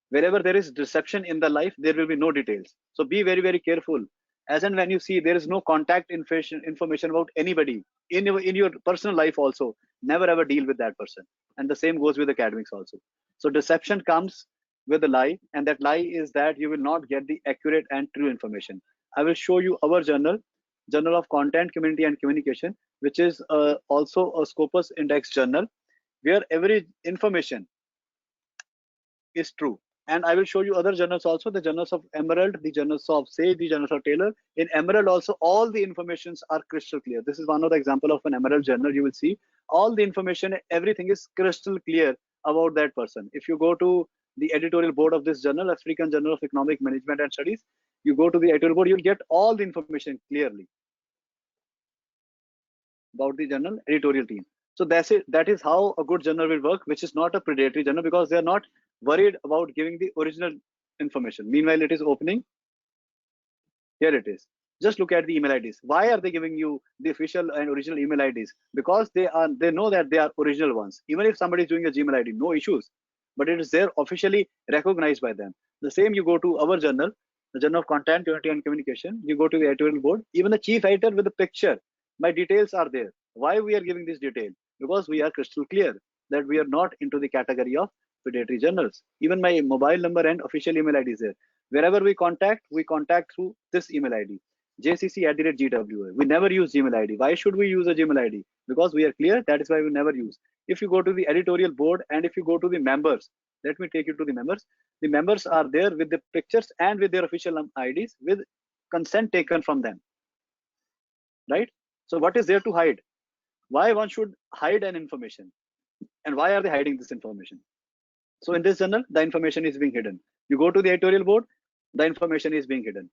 Wherever there is deception in the life, there will be no details. So be very, very careful. As and when you see there is no contact information about anybody in your personal life also, never ever deal with that person. And the same goes with academics also. So deception comes with a lie, and that lie is that you will not get the accurate and true information. I will show you our journal, Journal of Content, Community and Communication, which is also a Scopus Index journal, where every information is true. And I will show you other journals also, the journals of Emerald, the journals of Sage, the journals of Taylor. In Emerald also, all the informations are crystal clear. This is one of the example of an Emerald journal. You will see all the information, everything is crystal clear about that person. If you go to the editorial board of this journal, African Journal of Economic Management and Studies, you go to the editorial board, you'll get all the information clearly about the journal editorial team. So that's it. That is how a good journal will work, which is not a predatory journal, because they are not worried about giving the original information. Meanwhile, it is opening. Here it is. Just look at the email IDs. Why are they giving you the official and original email IDs? Because they know that they are original ones. Even if somebody is doing a Gmail ID, no issues. But it is there officially recognized by them. The same you go to our journal, the Journal of Content, Community and Communication. You go to the editorial board. Even the chief editor with the picture, my details are there. Why we are giving this detail? because we are crystal clear that we are not into the category of predatory journals. Even my mobile number and official email ID is there. Wherever we contact through this email ID, jcc@gwa. We never use Gmail ID. Why should we use a Gmail ID? Because we are clear, that is why we never use. If you go to the editorial board and if you go to the members, let me take you to the members. The members are there with the pictures and with their official IDs with consent taken from them, right? So what is there to hide? Why one should hide an information? And why are they hiding this information? So in this journal, the information is being hidden. You go to the editorial board, the information is being hidden,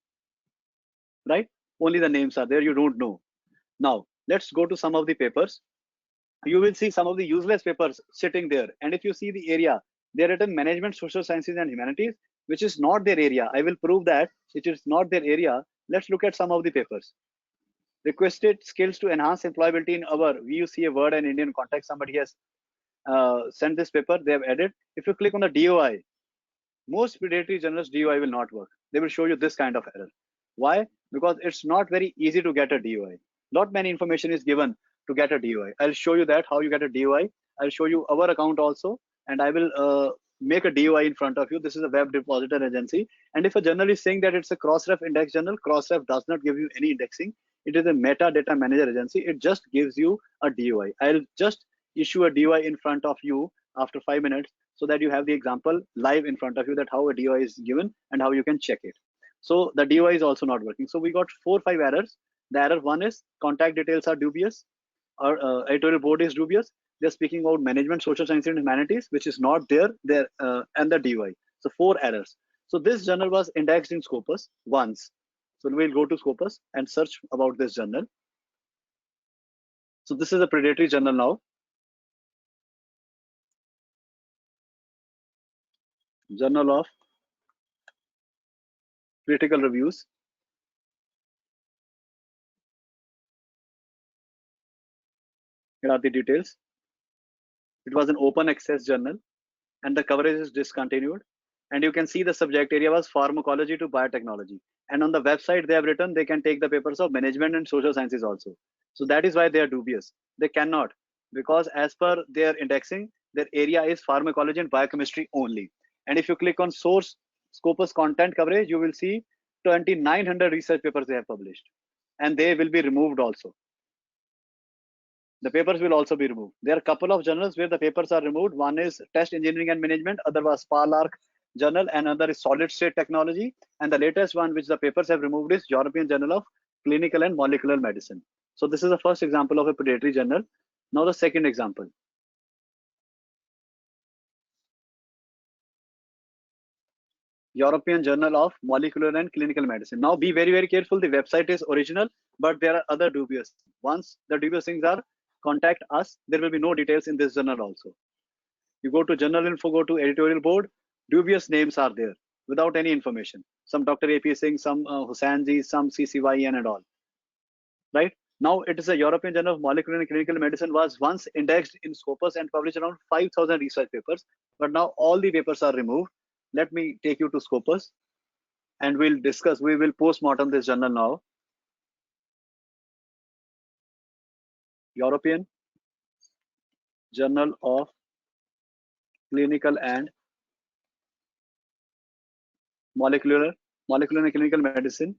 right? Only the names are there, you don't know. Now, let's go to some of the papers. You will see some of the useless papers sitting there. And if you see the area, they're written management, social sciences and humanities, which is not their area. I will prove that it is not their area. Let's look at some of the papers. Requested skills to enhance employability in our, you see a word in Indian context, somebody has sent this paper, they have added. If you click on the DOI, most predatory journals DOI will not work. They will show you this kind of error. Why? Because it's not very easy to get a DOI. Not many information is given to get a DOI. I'll show you that how you get a DOI. I'll show you our account also, and I will make a DOI in front of you. This is a web depositor agency. And if a journal is saying that it's a Crossref index journal, Crossref does not give you any indexing. It is a metadata manager agency. It just gives you a DOI. I'll just issue a DOI in front of you after 5 minutes so that you have the example live in front of you, that how a DOI is given and how you can check it. So the DOI is also not working. So we got 4 or 5 errors. The error one is contact details are dubious. Our editorial board is dubious. They're speaking about management, social science and humanities, which is not there, and the DOI. So 4 errors. So this journal was indexed in Scopus once. So we'll go to Scopus and search about this journal. So this is a predatory journal now. Journal of Critical Reviews. Here are the details. It was an open access journal and the coverage is discontinued. And you can see the subject area was pharmacology to biotechnology. And on the website they have written they can take the papers of management and social sciences also. So that is why they are dubious. They cannot, because as per their indexing, their area is pharmacology and biochemistry only. And if you click on source Scopus content coverage, you will see 2,900 research papers they have published, and they will be removed also. The papers will also be removed. There are a couple of journals where the papers are removed. One is Test Engineering and Management, other was Sparlark Journal, and another is Solid State Technology. And the latest one which the papers have removed is European Journal of Clinical and Molecular Medicine. So this is the first example of a predatory journal. Now the second example. European Journal of Molecular and Clinical Medicine. Now be very, very careful. The website is original, but there are other dubious. Once the dubious things are, contact us. There will be no details in this journal also. You go to journal info, go to editorial board, dubious names are there without any information. Some Dr. AP Singh, some Hussainji, some CCYN and all. Right? Now it is a European Journal of Molecular and Clinical Medicine was once indexed in Scopus and published around 5,000 research papers, but now all the papers are removed. Let me take you to Scopus and we'll discuss, we will post-mortem this journal now. European Journal of Clinical and Molecular and Clinical Medicine.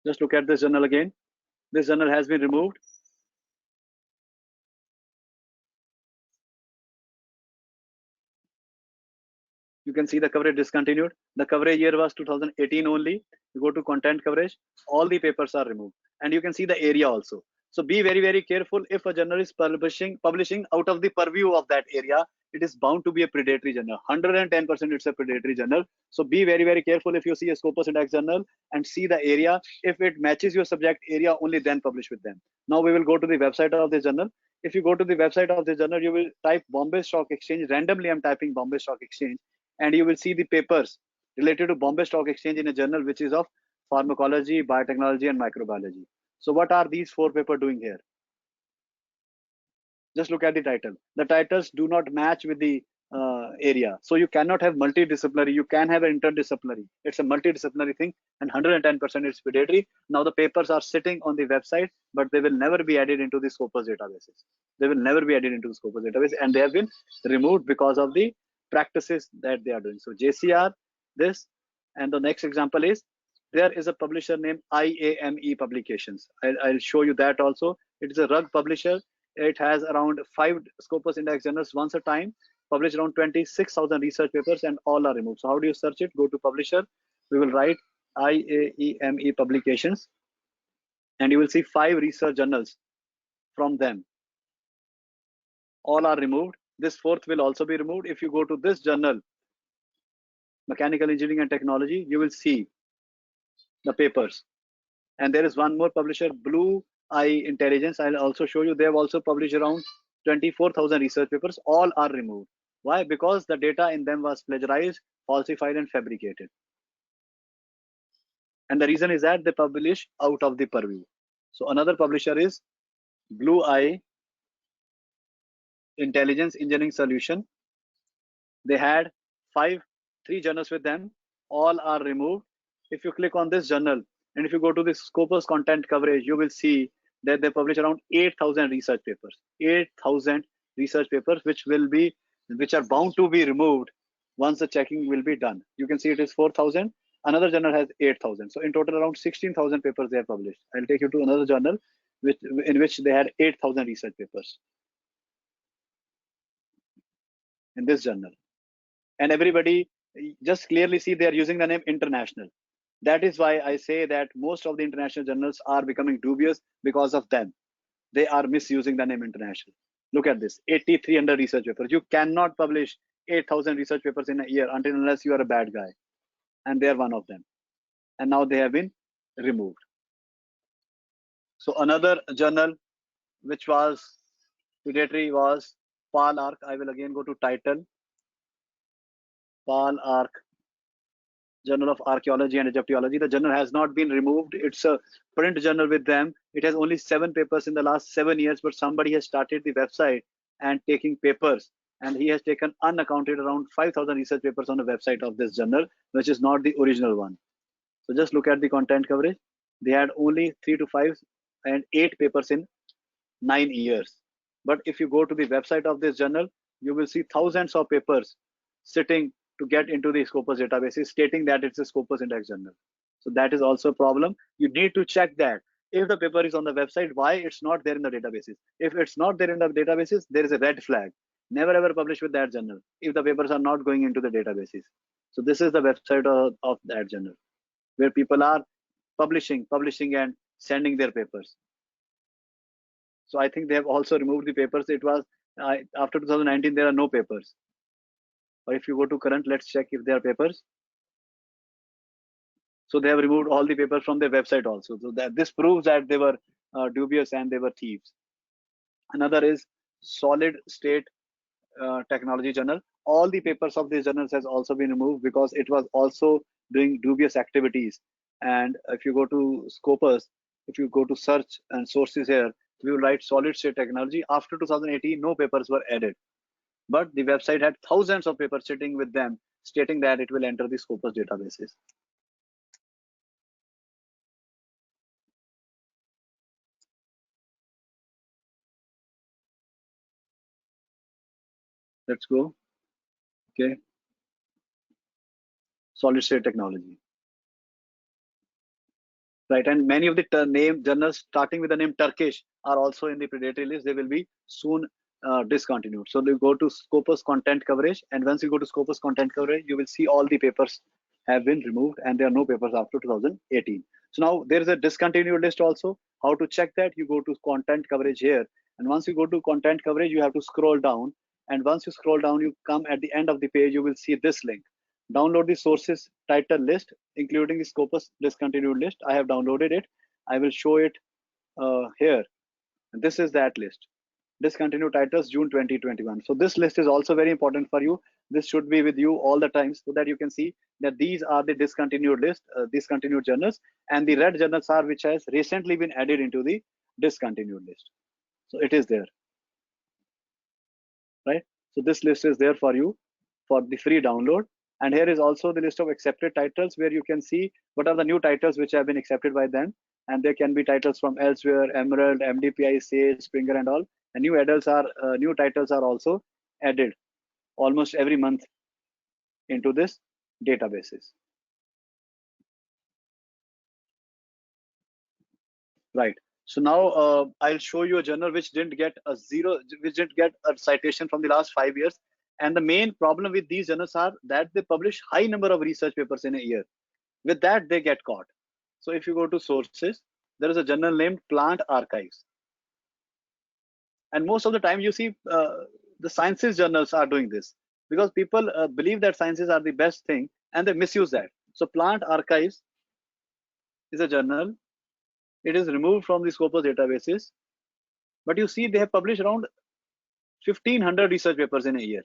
Just look at this journal again. This journal has been removed. You can see the coverage discontinued. The coverage year was 2018 only. You go to content coverage, all the papers are removed. And you can see the area also. So be very, very careful. If a journal is publishing out of the purview of that area, it is bound to be a predatory journal. 110% it's a predatory journal. So be very, very careful if you see a Scopus Index journal and see the area. If it matches your subject area, only then publish with them. Now we will go to the website of this journal. If you go to the website of this journal, you will type Bombay Stock Exchange. Randomly, I'm typing Bombay Stock Exchange. And you will see the papers related to Bombay Stock Exchange in a journal which is of pharmacology, biotechnology, and microbiology. So what are these 4 papers doing here? Just look at the title. The titles do not match with the area. So you cannot have multidisciplinary, you can have an interdisciplinary. It's a multidisciplinary thing, and 110% is predatory. Now the papers are sitting on the website, but they will never be added into the Scopus databases. They will never be added into the Scopus database, and they have been removed because of the practices that they are doing. So JCR, this, and the next example is, there is a publisher named IAME Publications. I'll show you that also. It is a rug publisher. It has around 5 Scopus Index journals once a time, published around 26,000 research papers, and all are removed. So how do you search it? Go to publisher. We will write IAME Publications, and you will see 5 research journals from them. All are removed. This 4th will also be removed. If you go to this journal, Mechanical Engineering and Technology, you will see the papers. And there is one more publisher, Blue Eye Intelligence. I'll also show you. They have also published around 24,000 research papers. All are removed. Why? Because the data in them was plagiarized, falsified, and fabricated. And the reason is that they publish out of the purview. So another publisher is Blue Eye Intelligence Engineering Solution. They had 3 journals with them. All are removed. If you click on this journal, and if you go to the Scopus content coverage, you will see that they publish around 8,000 research papers. 8,000 research papers, which are bound to be removed once the checking will be done. You can see it is 4,000. Another journal has 8,000. So in total, around 16,000 papers they have published. I'll take you to another journal in which they had 8,000 research papers. In this journal. And everybody just clearly see they are using the name international. That is why I say that most of the international journals are becoming dubious because of them. They are misusing the name international. Look at this, 8,300 research papers. You cannot publish 8,000 research papers in a year unless you are a bad guy. And they are one of them. And now they have been removed. So another journal which was predatory was PAL-ARC. I will again go to title. PAL-ARC, Journal of Archaeology and Egyptology. The journal has not been removed. It's a print journal with them. It has only 7 papers in the last 7 years, but somebody has started the website and taking papers. And he has taken unaccounted around 5,000 research papers on the website of this journal, which is not the original one. So just look at the content coverage. They had only 3 to 5 and 8 papers in 9 years. But if you go to the website of this journal, you will see thousands of papers sitting to get into the Scopus databases, stating that it's a Scopus Index journal. So that is also a problem. You need to check that. If the paper is on the website, why it's not there in the databases? If it's not there in the databases, there is a red flag. Never ever publish with that journal if the papers are not going into the databases. So this is the website of that journal, where people are publishing and sending their papers. So I think they have also removed the papers. It was after 2019, there are no papers. Or if you go to current, let's check if there are papers. So they have removed all the papers from their website also. So that this proves that they were dubious and they were thieves. Another is Solid State Technology Journal. All the papers of these journals has also been removed because it was also doing dubious activities. And if you go to Scopus, if you go to search and sources here, we will write Solid State Technology. After 2018, no papers were added. But the website had thousands of papers sitting with them, stating that it will enter the Scopus databases. Let's go. Okay. Solid State Technology. Right, and many of the name journals starting with the name Turkish are also in the predatory list. They will be soon discontinued. So they go to Scopus content coverage, and once you go to Scopus content coverage, you will see all the papers have been removed, and there are no papers after 2018. So now there is a discontinued list also. How to check that? You go to content coverage here, and once you go to content coverage, you have to scroll down, and once you scroll down, you come at the end of the page, you will see this link. Download the sources title list, including the Scopus discontinued list. I have downloaded it. I will show it here. And this is that list. Discontinued titles June 2021. So this list is also very important for you. This should be with you all the time so that you can see that these are the discontinued list, discontinued journals, and the red journals are which has recently been added into the discontinued list. So it is there, right? So this list is there for you. for the free download. And here is also the list of accepted titles where you can see what are the new titles which have been accepted by them. And there can be titles from elsewhere, Emerald, MDPI, Sage, Springer, and all. And new titles are also added almost every month into this databases. Right. So now I'll show you a journal which didn't get a citation from the last 5 years. And the main problem with these journals are that they publish high number of research papers in a year. With that, they get caught. So if you go to sources, there is a journal named Plant Archives. And most of the time you see the sciences journals are doing this because people believe that sciences are the best thing and they misuse that. So Plant Archives is a journal. It is removed from the Scopus databases, but you see they have published around 1,500 research papers in a year.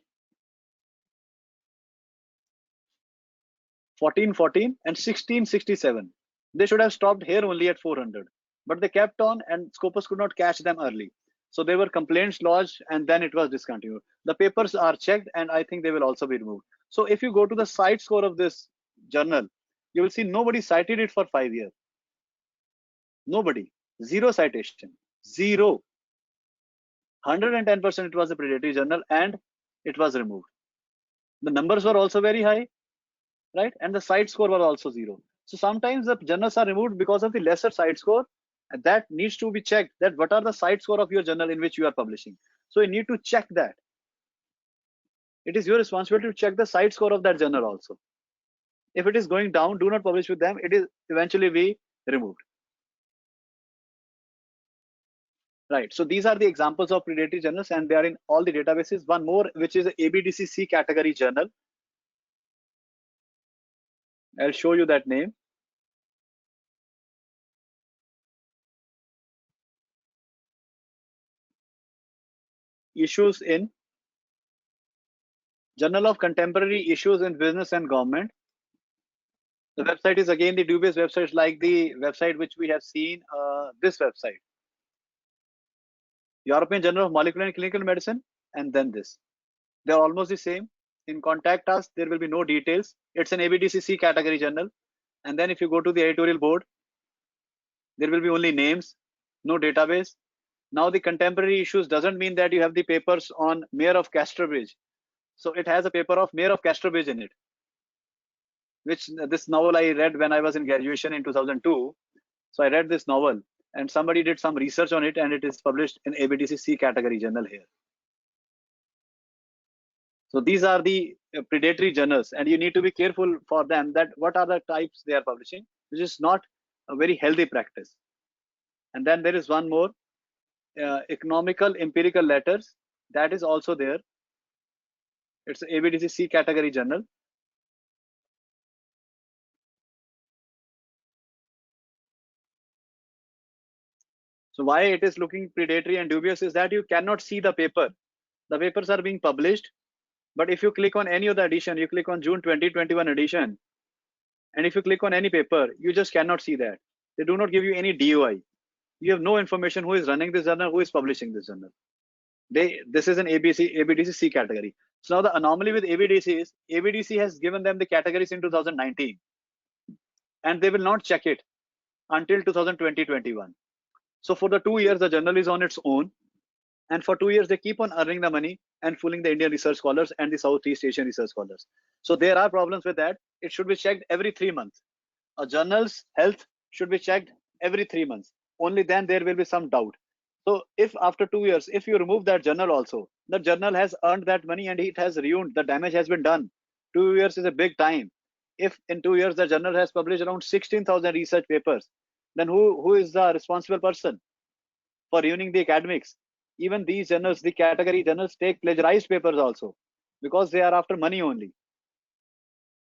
1414 and 1667. They should have stopped here only at 400, but they kept on and Scopus could not catch them early. So there were complaints lodged and then it was discontinued. The papers are checked and I think they will also be removed. So if you go to the site score of this journal, you will see nobody cited it for 5 years. Nobody. Zero citation. Zero. 110% it was a predatory journal and it was removed. The numbers were also very high, right? And the site score was also zero. So sometimes the journals are removed because of the lesser site score, and that needs to be checked that what are the site score of your journal in which you are publishing. So you need to check that. It is your responsibility to check the site score of that journal also. If it is going down, do not publish with them. It is eventually be removed. Right. So these are the examples of predatory journals and they are in all the databases. One more, which is a ABDC C category journal. I'll show you that name. Issues in Journal of Contemporary Issues in Business and Government. The website is again the dubious websites like the website which we have seen, this website. European Journal of Molecular and Clinical Medicine, and then this. They're almost the same. In Contact Us, there will be no details. It's an ABDC C category journal. And then if you go to the editorial board, there will be only names, no database. Now the contemporary issues doesn't mean that you have the papers on Mayor of Casterbridge. So it has a paper of Mayor of Casterbridge in it, which this novel I read when I was in graduation in 2002. So I read this novel and somebody did some research on it and it is published in ABDC C category journal here. So these are the predatory journals and you need to be careful for them that what are the types they are publishing, which is not a very healthy practice. And then there is one more, economical empirical letters, that is also there. It's ABDC C category journal. So why it is looking predatory and dubious is that you cannot see the paper. The papers are being published, but if you click on any of the edition, you click on June 2021 edition, and if you click on any paper, you just cannot see that. They do not give you any DOI. You have no information who is running this journal, who is publishing this journal. This is an ABDC C category. So now the anomaly with ABDC is ABDC has given them the categories in 2019, and they will not check it until 2020-21. So for the 2 years, the journal is on its own. And for 2 years, they keep on earning the money and fooling the Indian research scholars and the Southeast Asian research scholars. So there are problems with that. It should be checked every 3 months. A journal's health should be checked every 3 months. Only then there will be some doubt. So if after 2 years, if you remove that journal also, the journal has earned that money and it has ruined, the damage has been done. 2 years is a big time. If in 2 years, the journal has published around 16,000 research papers, then who is the responsible person for ruining the academics? Even these journals, the category journals, take plagiarized papers also because they are after money only.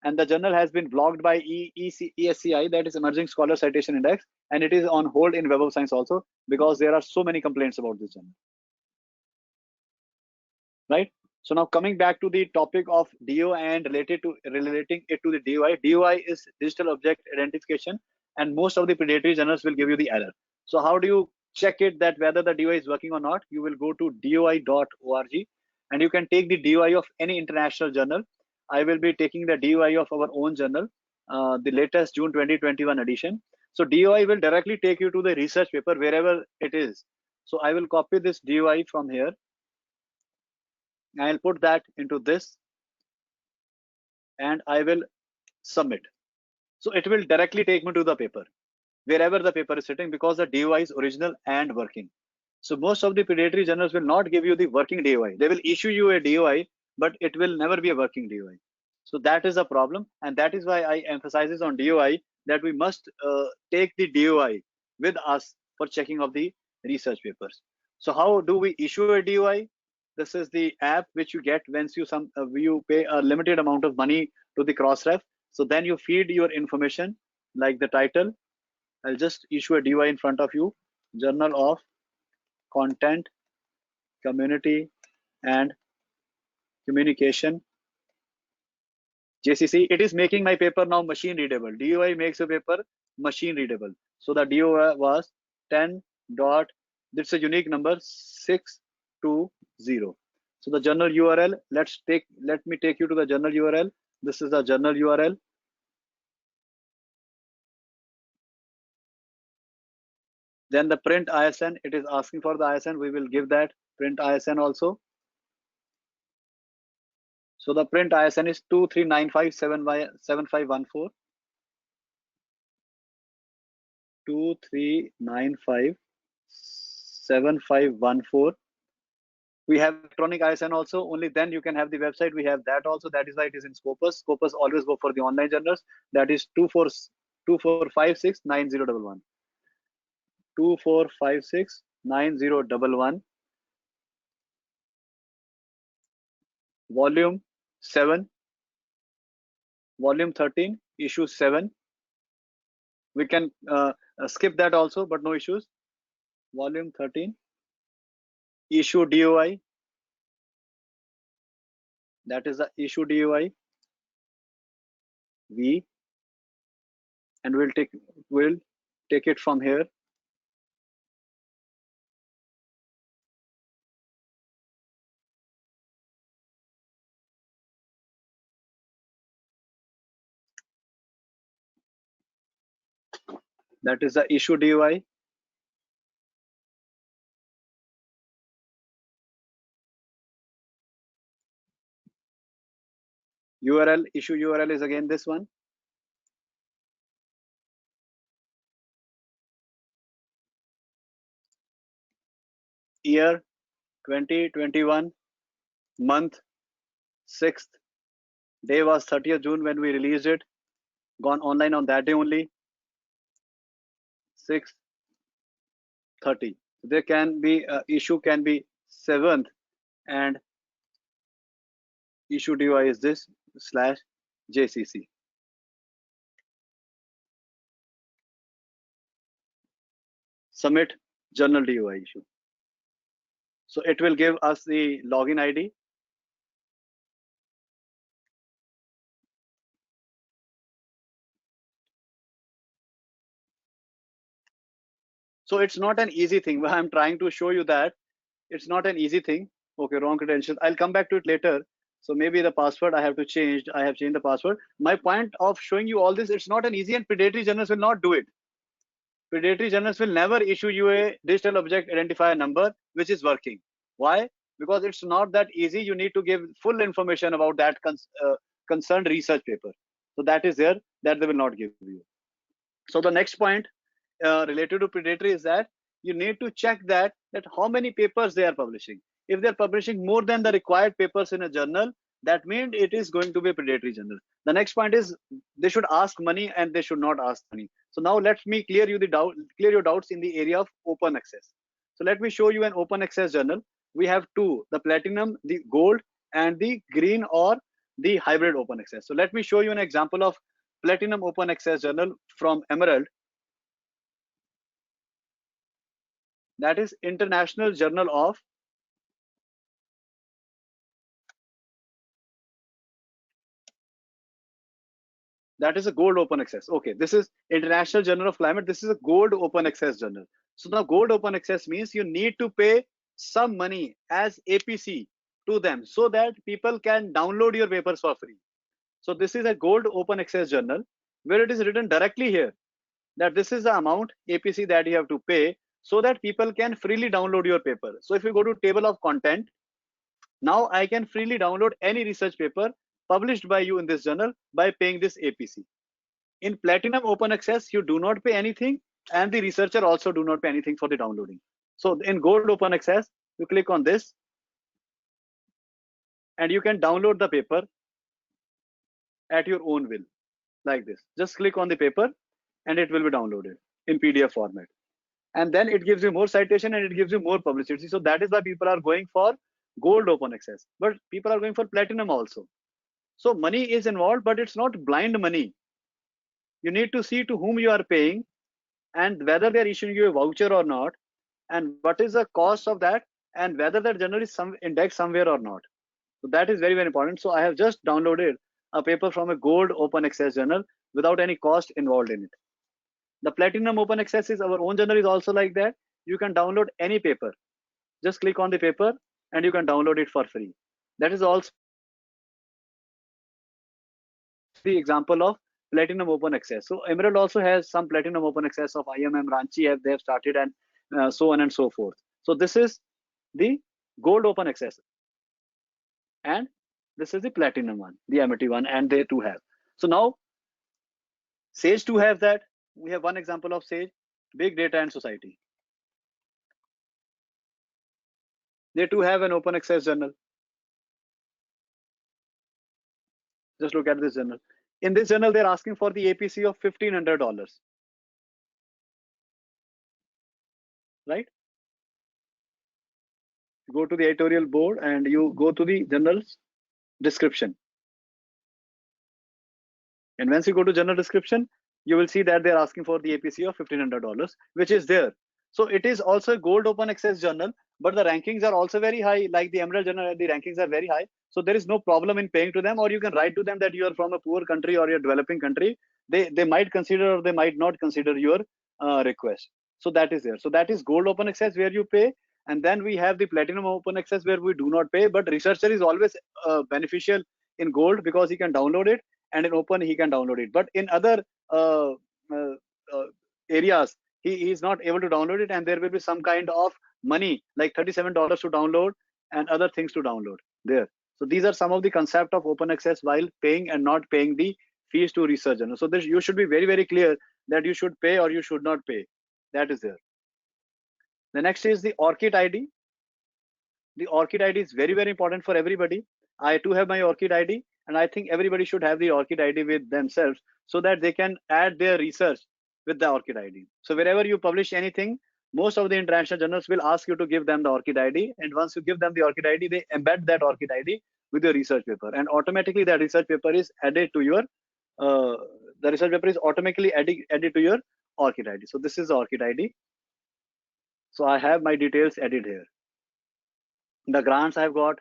And the journal has been blocked by ESCI, that is Emerging Scholar Citation Index, and it is on hold in Web of Science also because there are so many complaints about this journal. Right? So now coming back to the topic of DO and relating it to the DOI. DOI is digital object identification, and most of the predatory journals will give you the error. So how do you check it that whether the DOI is working or not? You will go to doi.org and you can take the DOI of any international journal I will be taking the DOI of our own journal, the latest June 2021 edition. So DOI will directly take you to the research paper wherever it is. So I will copy this DOI from here. I'll put that into this and I will submit. So it will directly take me to the paper, wherever the paper is sitting, because the DOI is original and working. So most of the predatory journals will not give you the working DOI. They will issue you a DOI, but it will never be a working DOI. So that is a problem, and that is why I emphasizes on DOI that we must take the DOI with us for checking of the research papers. So how do we issue a DOI? This is the app which you get once you pay a limited amount of money to the Crossref. So then you feed your information like the title. I'll just issue a DOI in front of you. Journal of Content, Community and Communication, JCC. It is making my paper now machine readable. DOI makes a paper machine readable. So the DOI was 10. It's a unique number 620. So the journal URL, let me take you to the journal URL. This is the journal URL. Then the print ISN, it is asking for the ISN. We will give that print ISN also. So the print ISN is 23957514. 23957514. We have electronic ISN also. Only then you can have the website. We have that also. That is why it is in Scopus. Scopus always go for the online journals. That is 24569011. 24569011. Volume 7. Volume 13. Issue 7. We can skip that also, but no issues. Volume 13. Issue DOI. That is the issue DOI. V. And we'll take it from here. That is the issue DOI. URL, issue URL is again this one. Year 2021, month 6th. Day was 30th June when we released it. Gone online on that day only. 6:30. There can be issue can be 7th, and issue DOI is this /JCC. Submit journal DOI issue. So it will give us the login ID. So it's not an easy thing. I'm trying to show you that it's not an easy thing. Okay, wrong credentials. I'll come back to it later. So maybe the password I have to change. I have changed the password. My point of showing you all this, it's not an easy, and predatory journals will not do it. Predatory journals will never issue you a digital object identifier number which is working. Why? Because it's not that easy. You need to give full information about that concerned research paper. So that is there that they will not give you. So the next point related to predatory is that you need to check that how many papers they are publishing. If they're publishing more than the required papers in a journal, that means it is going to be a predatory journal. The next point is they should ask money and they should not ask money. So now let me clear your doubts in the area of open access. So let me show you an open access journal. We have two: the platinum, the gold, and the green or the hybrid open access. So let me show you an example of platinum open access journal from Emerald. That is International Journal of that is a gold open access. Okay, this is International Journal of Climate. This is a gold open access journal. So now gold open access means you need to pay some money as APC to them so that people can download your papers for free. So this is a gold open access journal where it is written directly here that this is the amount APC that you have to pay so that people can freely download your paper. So if you go to table of content, now I can freely download any research paper published by you in this journal by paying this APC. In platinum open access, you do not pay anything and the researcher also do not pay anything for the downloading. So in gold open access, you click on this and you can download the paper at your own will, like this. Just click on the paper and it will be downloaded in PDF format. And then it gives you more citation and it gives you more publicity. So that is why people are going for gold open access, but people are going for platinum also. So money is involved, but it's not blind money. You need to see to whom you are paying and whether they're issuing you a voucher or not, and what is the cost of that, and whether that journal is some index somewhere or not. So that is very, very important. So I have just downloaded a paper from a gold open access journal without any cost involved in it. The platinum open access is our own journal is also like that. You can download any paper. Just click on the paper and you can download it for free. That is also the example of platinum open access. So Emerald also has some platinum open access of IMM, Ranchi they have started, and so on and so forth. So this is the gold open access, and this is the platinum one, the Amity one, and they too have. So now Sage too have that. We have one example of Sage, Big Data and Society. They too have an open access journal. Just look at this journal. In this journal, they're asking for the APC of $1,500. Right? You go to the editorial board and you go to the journal's description. And once you go to journal description, you will see that they're asking for the APC of $1,500, which is there. So it is also a gold open access journal, but the rankings are also very high. Like the Emerald journal, the rankings are very high. So there is no problem in paying to them, or you can write to them that you are from a poor country or you're developing country. They might consider or they might not consider your request. So that is there. So that is gold open access where you pay. And then we have the platinum open access where we do not pay, but researcher is always beneficial in gold because he can download it, and in open he can download it. But in other areas, he is not able to download it, and there will be some kind of money like $37 to download and other things to download there. So these are some of the concept of open access while paying and not paying the fees to research journal. So this, you should be very, very clear that you should pay or you should not pay. That is there. The next is the Orchid ID. The Orchid ID is very, very important for everybody. I too have my Orchid ID, and I think everybody should have the Orchid ID with themselves so that they can add their research with the Orchid ID. So wherever you publish anything, most of the international journals will ask you to give them the Orchid ID, and once you give them the Orchid ID, they embed that Orchid ID with your research paper, and automatically that research paper is added to your the research paper is automatically added to your Orchid ID. So this is the Orchid ID. So I have my details added here. The grants I've got,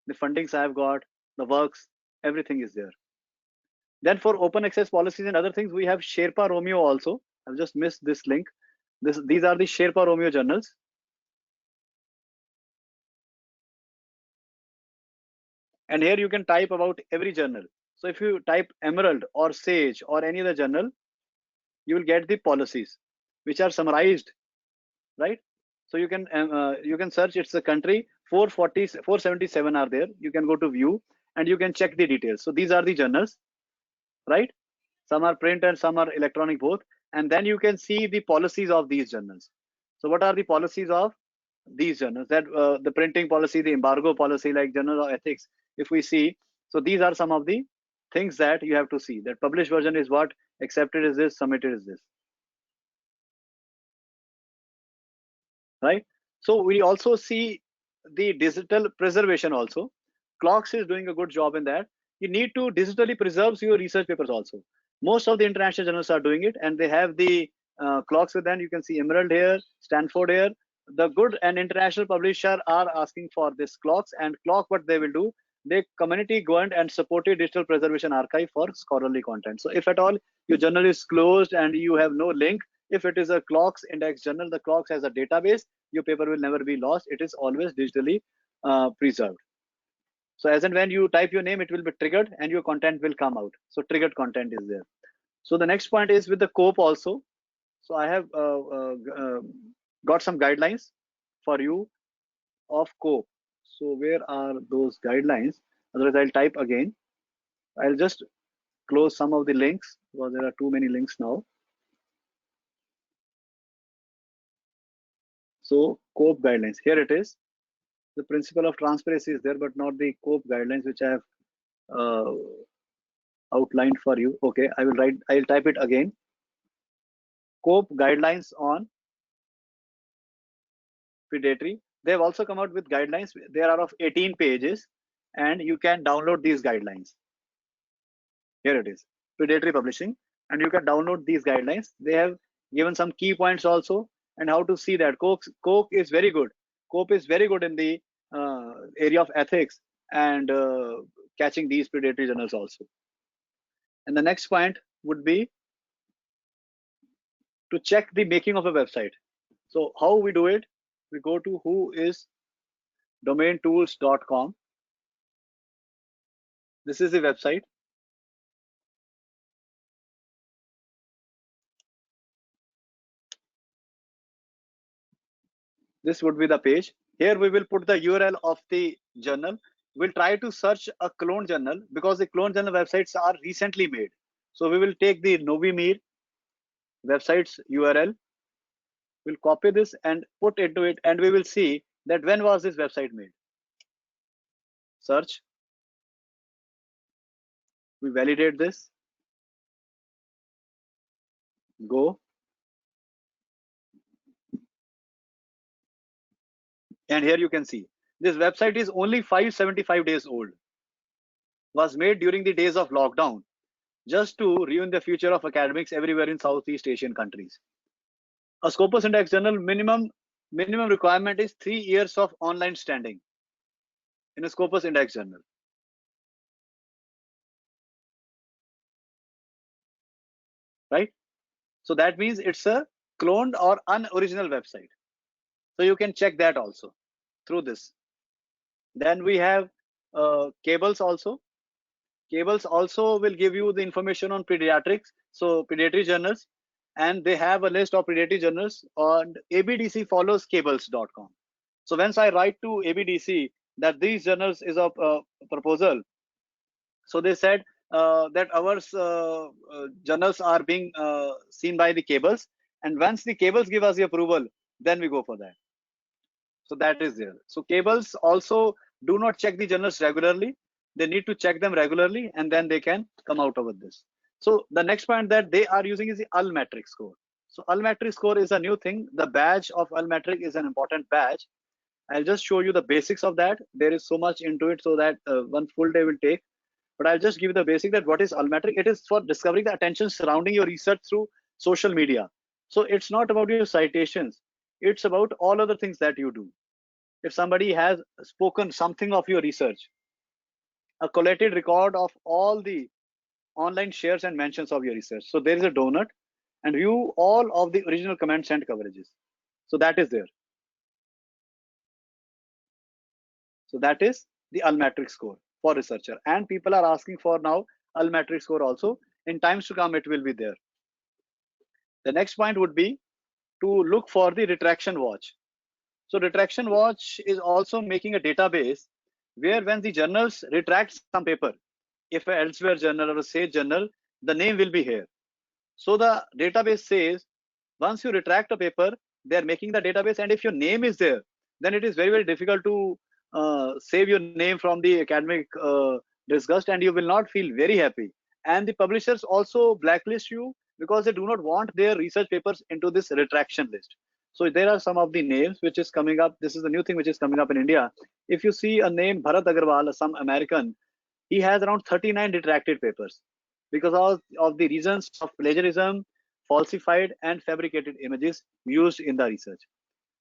the fundings I've got, the works, everything is there. Then for open access policies and other things, we have Sherpa Romeo also. I've just missed this link. These are the Sherpa Romeo journals. And here you can type about every journal. So if you type Emerald or Sage or any other journal, you will get the policies which are summarized, right? So you can search, it's the country, 477 are there. You can go to view and you can check the details. So these are the journals, right? Some are print and some are electronic both. And then you can see the policies of these journals. So what are the policies of these journals? That the printing policy, the embargo policy, like Journal of Ethics, if we see, so these are some of the things that you have to see. That published version is what, accepted is this, submitted is this, right? So we also see the digital preservation also. Clocks is doing a good job in that. You need to digitally preserve your research papers also. Most of the international journals are doing it, and they have the clocks with them. You can see Emerald here, Stanford here. The good and international publisher are asking for this clocks, and clock, what they will do, they community governed and supported digital preservation archive for scholarly content. So if at all your journal is closed and you have no link, if it is a clocks index journal, the clocks has a database, your paper will never be lost. It is always digitally preserved. So as and when you type your name, it will be triggered and your content will come out. So triggered content is there. So the next point is with the COPE also. So I have got some guidelines for you of COPE. So where are those guidelines? Otherwise I'll type again. I'll just close some of the links because there are too many links now. So COPE guidelines, here it is. The principle of transparency is there, but not the COPE guidelines, which I have outlined for you. Okay, I'll type it again. COPE guidelines on predatory. They have also come out with guidelines. There are of 18 pages, and you can download these guidelines. Here it is, predatory publishing, and you can download these guidelines. They have given some key points also, and how to see that. COPE is very good. COPE is very good in the area of ethics and catching these predatory journals also. And the next point would be to check the making of a website. So how we do it? We go to whoisdomaintools.com. This is the website. This would be the page. Here we will put the URL of the journal. We'll try to search a clone journal because the clone journal websites are recently made. So we will take the Novimir website's URL. We'll copy this and put into it, and we will see that when was this website made. Search. We validate this. Go. And here you can see this website is only 575 days old. Was made during the days of lockdown, just to ruin the future of academics everywhere in Southeast Asian countries. A Scopus Index journal minimum requirement is 3 years of online standing in a Scopus Index journal. Right? So that means it's a cloned or unoriginal website. So you can check that also through this. Then we have cables also. Cables also will give you the information on pediatrics, so predatory journals, and they have a list of predatory journals, and ABDC follows cables.com. So once I write to ABDC that these journals is a proposal, so they said that our journals are being seen by the cables, and once the cables give us the approval, then we go for that. So that is there. So cables also do not check the journals regularly. They need to check them regularly, and then they can come out with this. So the next point that they are using is the Almetric Score. So Almetric Score is a new thing. The badge of Almetric is an important badge. I'll just show you the basics of that. There is so much into it, so that one full day will take. But I'll just give you the basic that what is Almetric. It is for discovering the attention surrounding your research through social media. So it's not about your citations. It's about all other things that you do. If somebody has spoken something of your research, a collated record of all the online shares and mentions of your research. So there is a donut, and view all of the original comments and coverages. So that is there. So that is the Almetric Score for researcher, and people are asking for now Almetric Score also. In times to come, it will be there. The next point would be to look for the Retraction Watch. So Retraction Watch is also making a database where when the journals retract some paper, if an elsewhere journal or a Sage journal, the name will be here. So the database says once you retract a paper, they are making the database, and if your name is there, then it is very, very difficult to save your name from the academic disgust, and you will not feel very happy. And the publishers also blacklist you because they do not want their research papers into this retraction list. So there are some of the names which is coming up. This is the new thing which is coming up in India. If you see a name Bharat Agarwal, some American, he has around 39 retracted papers because of the reasons of plagiarism, falsified and fabricated images used in the research.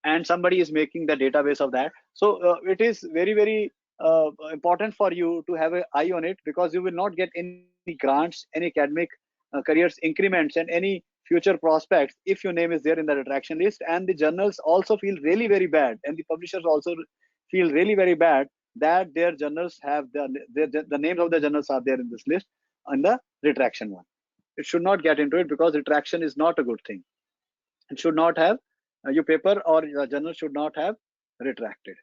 And somebody is making the database of that. So it is very, very important for you to have an eye on it, because you will not get any grants, any academic careers increments, and any future prospects if your name is there in the retraction list. And the journals also feel really very bad, and the publishers also feel really very bad that their journals have the names of the journals are there in this list on the retraction one. It should not get into it because retraction is not a good thing. It should not have your paper or your journal should not have retracted.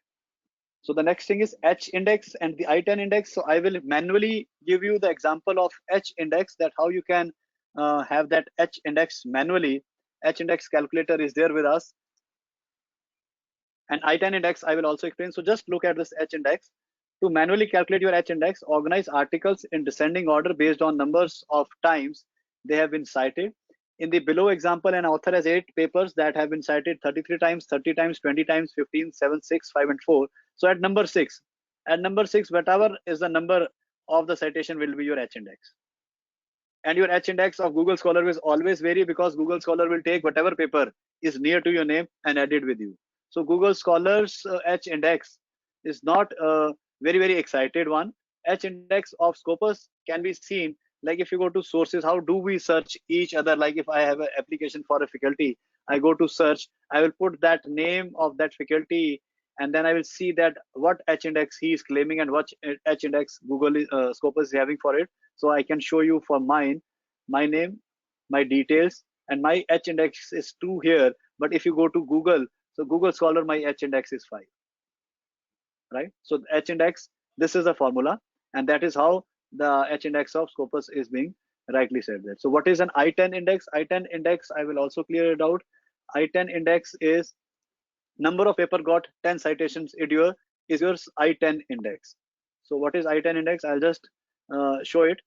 So the next thing is H index and the I10 index. So I will manually give you the example of H index, that how you can have that H index manually. H index calculator is there with us. And I10 index I will also explain. So just look at this H index. To manually calculate your H index, organize articles in descending order based on numbers of times they have been cited. In the below example, an author has 8 papers that have been cited 33 times, 30 times, 20 times, 15, 7, 6, 5, and 4. So at number 6, whatever is the number of the citation will be your H index. And your H index of Google Scholar will always vary because Google Scholar will take whatever paper is near to your name and add it with you. So Google Scholar's H index is not a very excited one. H index of Scopus can be seen, like if you go to sources, how do we search each other? Like if I have an application for a faculty, I go to search, I will put that name of that faculty, and then I will see that what H index he is claiming and what H index Google Scopus is having for it. So I can show you for mine, my name, my details, and my H index is 2 here. But if you go to Google, so Google Scholar, my H index is 5, right? So H index, this is the formula, and that is how the H index of Scopus is being rightly said there. So what is an I10 index? I10 index, I will also clear it out. I10 index is number of paper got 10 citations is your I10 index. So what is I10 index? I'll just show it.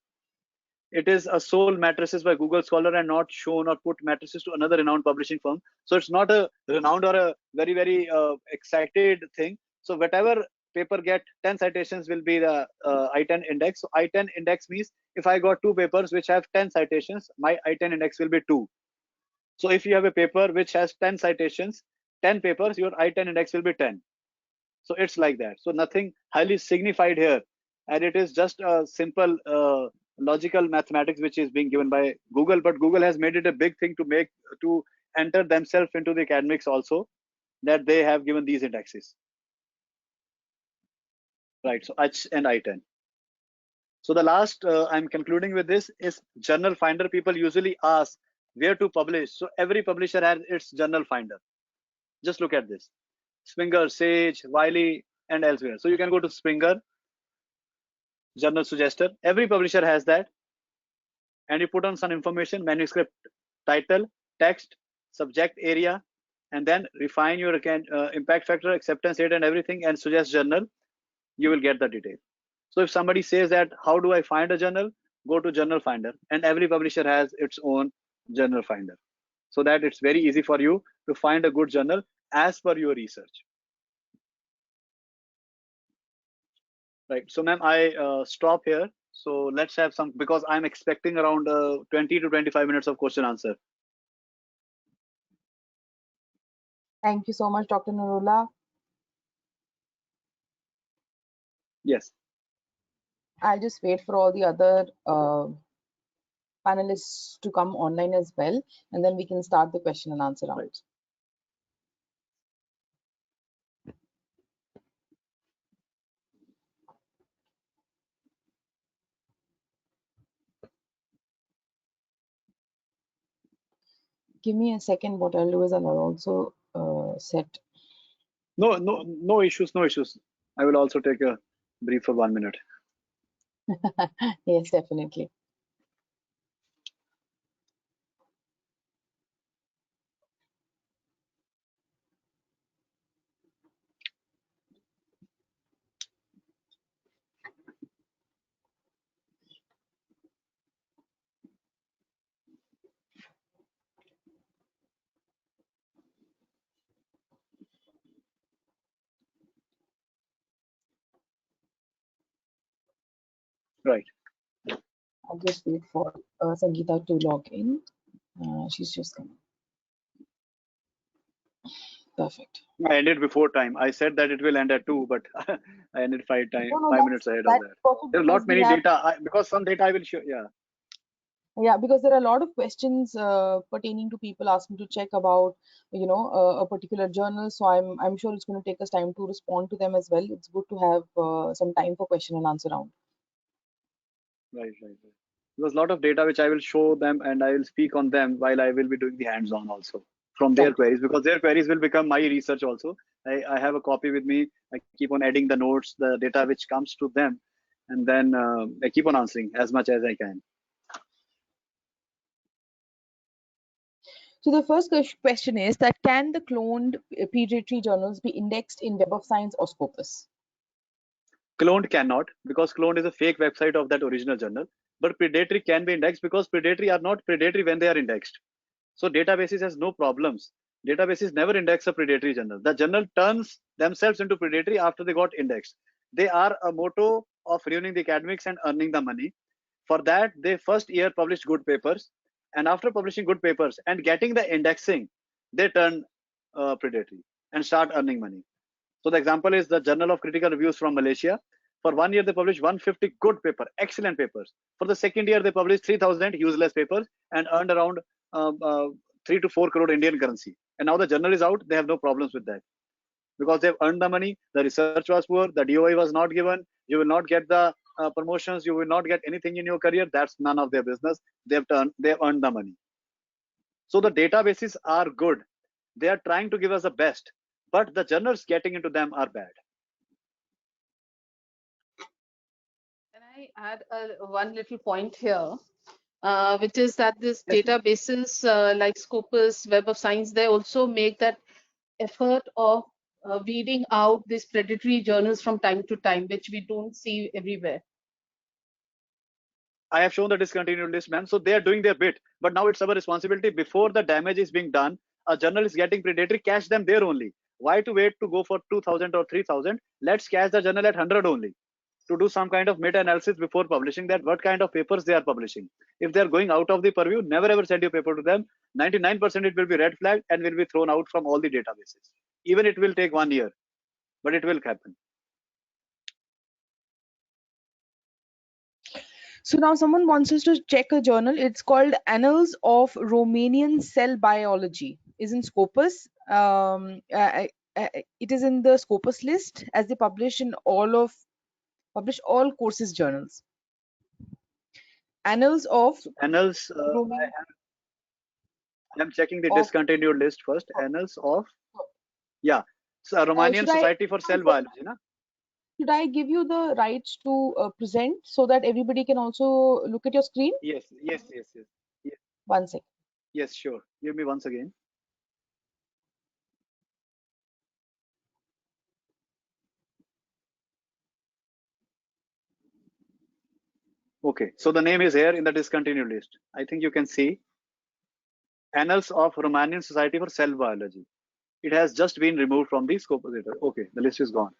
It is a sole matrices by Google Scholar and not shown or put matrices to another renowned publishing firm. So it's not a renowned or a very excited thing. So whatever paper get 10 citations will be the I10 index. So I10 index means if I got 2 papers which have 10 citations, my I10 index will be 2. So if you have a paper which has 10 citations, 10 papers, your I10 index will be 10. So it's like that. So nothing highly signified here, and it is just a simple logical mathematics which is being given by Google. But Google has made it a big thing to enter themselves into the academics also, that they have given these indexes, right? So H and I10. So the last I'm concluding with this is journal finder. People usually ask where to publish. So every publisher has its journal finder. Just look at this: Springer, Sage, Wiley, and elsewhere. So you can go to Springer, Journal Suggester. Every publisher has that, and you put on some information: manuscript title, text, subject area, and then refine your impact factor, acceptance rate, and everything, and suggest journal. You will get the detail. So if somebody says that how do I find a journal, go to journal finder, and every publisher has its own journal finder, so that it's very easy for you to find a good journal as per your research. Right. So ma'am, I stop here. So let's have some, because I'm expecting around 20 to 25 minutes of question answer. Thank you so much, Dr. Narula. Yes. I'll just wait for all the other panelists to come online as well, and then we can start the question and answer round. Right. Give me a second. What I'll do is I'll also set. No issues. I will also take a brief for 1 minute. Yes, definitely. Right. I'll just wait for Sangeeta to log in. She's just coming. Perfect. I ended before time. I said that it will end at 2, but I ended 5 minutes ahead of that. Perfect. There's a lot many data because some data I will show. Yeah. Yeah, because there are a lot of questions pertaining to people asking to check about, a particular journal. So I'm sure it's going to take us time to respond to them as well. It's good to have some time for question and answer round. Right. There's a lot of data which I will show them and I will speak on them while I will be doing the hands-on also from their Right. queries, because their queries will become my research also. I have a copy with me. I keep on adding the notes, the data which comes to them, and then I keep on answering as much as I can. So the first question is that can the cloned predatory journals be indexed in Web of Science or Scopus? Cloned cannot, because cloned is a fake website of that original journal. But predatory can be indexed because predatory are not predatory when they are indexed. So databases has no problems. Databases never index a predatory journal. The journal turns themselves into predatory after they got indexed. They are a motto of ruining the academics and earning the money. For that, they first year published good papers, and after publishing good papers and getting the indexing, they turn predatory and start earning money. So the example is the Journal of Critical Reviews from Malaysia. For 1 year, they published 150 good paper, excellent papers. For the second year, they published 3,000 useless papers and earned around 3 to 4 crore Indian currency. And now the journal is out, they have no problems with that because they've earned the money. The research was poor, the DOI was not given. You will not get the promotions, you will not get anything in your career. That's none of their business. They've earned the money. So the databases are good. They are trying to give us the best, but the journals getting into them are bad. Can I add one little point here, which is that this databases like Scopus, Web of Science, they also make that effort of weeding out these predatory journals from time to time, which we don't see everywhere. I have shown the discontinued list, ma'am. So they are doing their bit, but now it's our responsibility. Before the damage is being done, a journal is getting predatory, catch them there only. Why to wait to go for 2,000 or 3,000? Let's catch the journal at 100 only, to do some kind of meta-analysis before publishing that what kind of papers they are publishing. If they are going out of the purview, never ever send your paper to them. 99% it will be red flagged and will be thrown out from all the databases. Even it will take 1 year, but it will happen. So now someone wants us to check a journal. It's called Annals of Romanian Cell Biology. Is in Scopus. It is in the Scopus list as they publish all courses journals. Annals of Annals. Romanian. I'm checking the discontinued list first. Annals of, yeah, so Romanian Society for Cell Biology, na? Should I give you the rights to present so that everybody can also look at your screen? Yes. 1 second. Yes, sure. Give me once again. Okay, so the name is here in the discontinued list. I think you can see Annals of Romanian Society for Cell Biology. It has just been removed from the Scopus Data. Okay, the list is gone.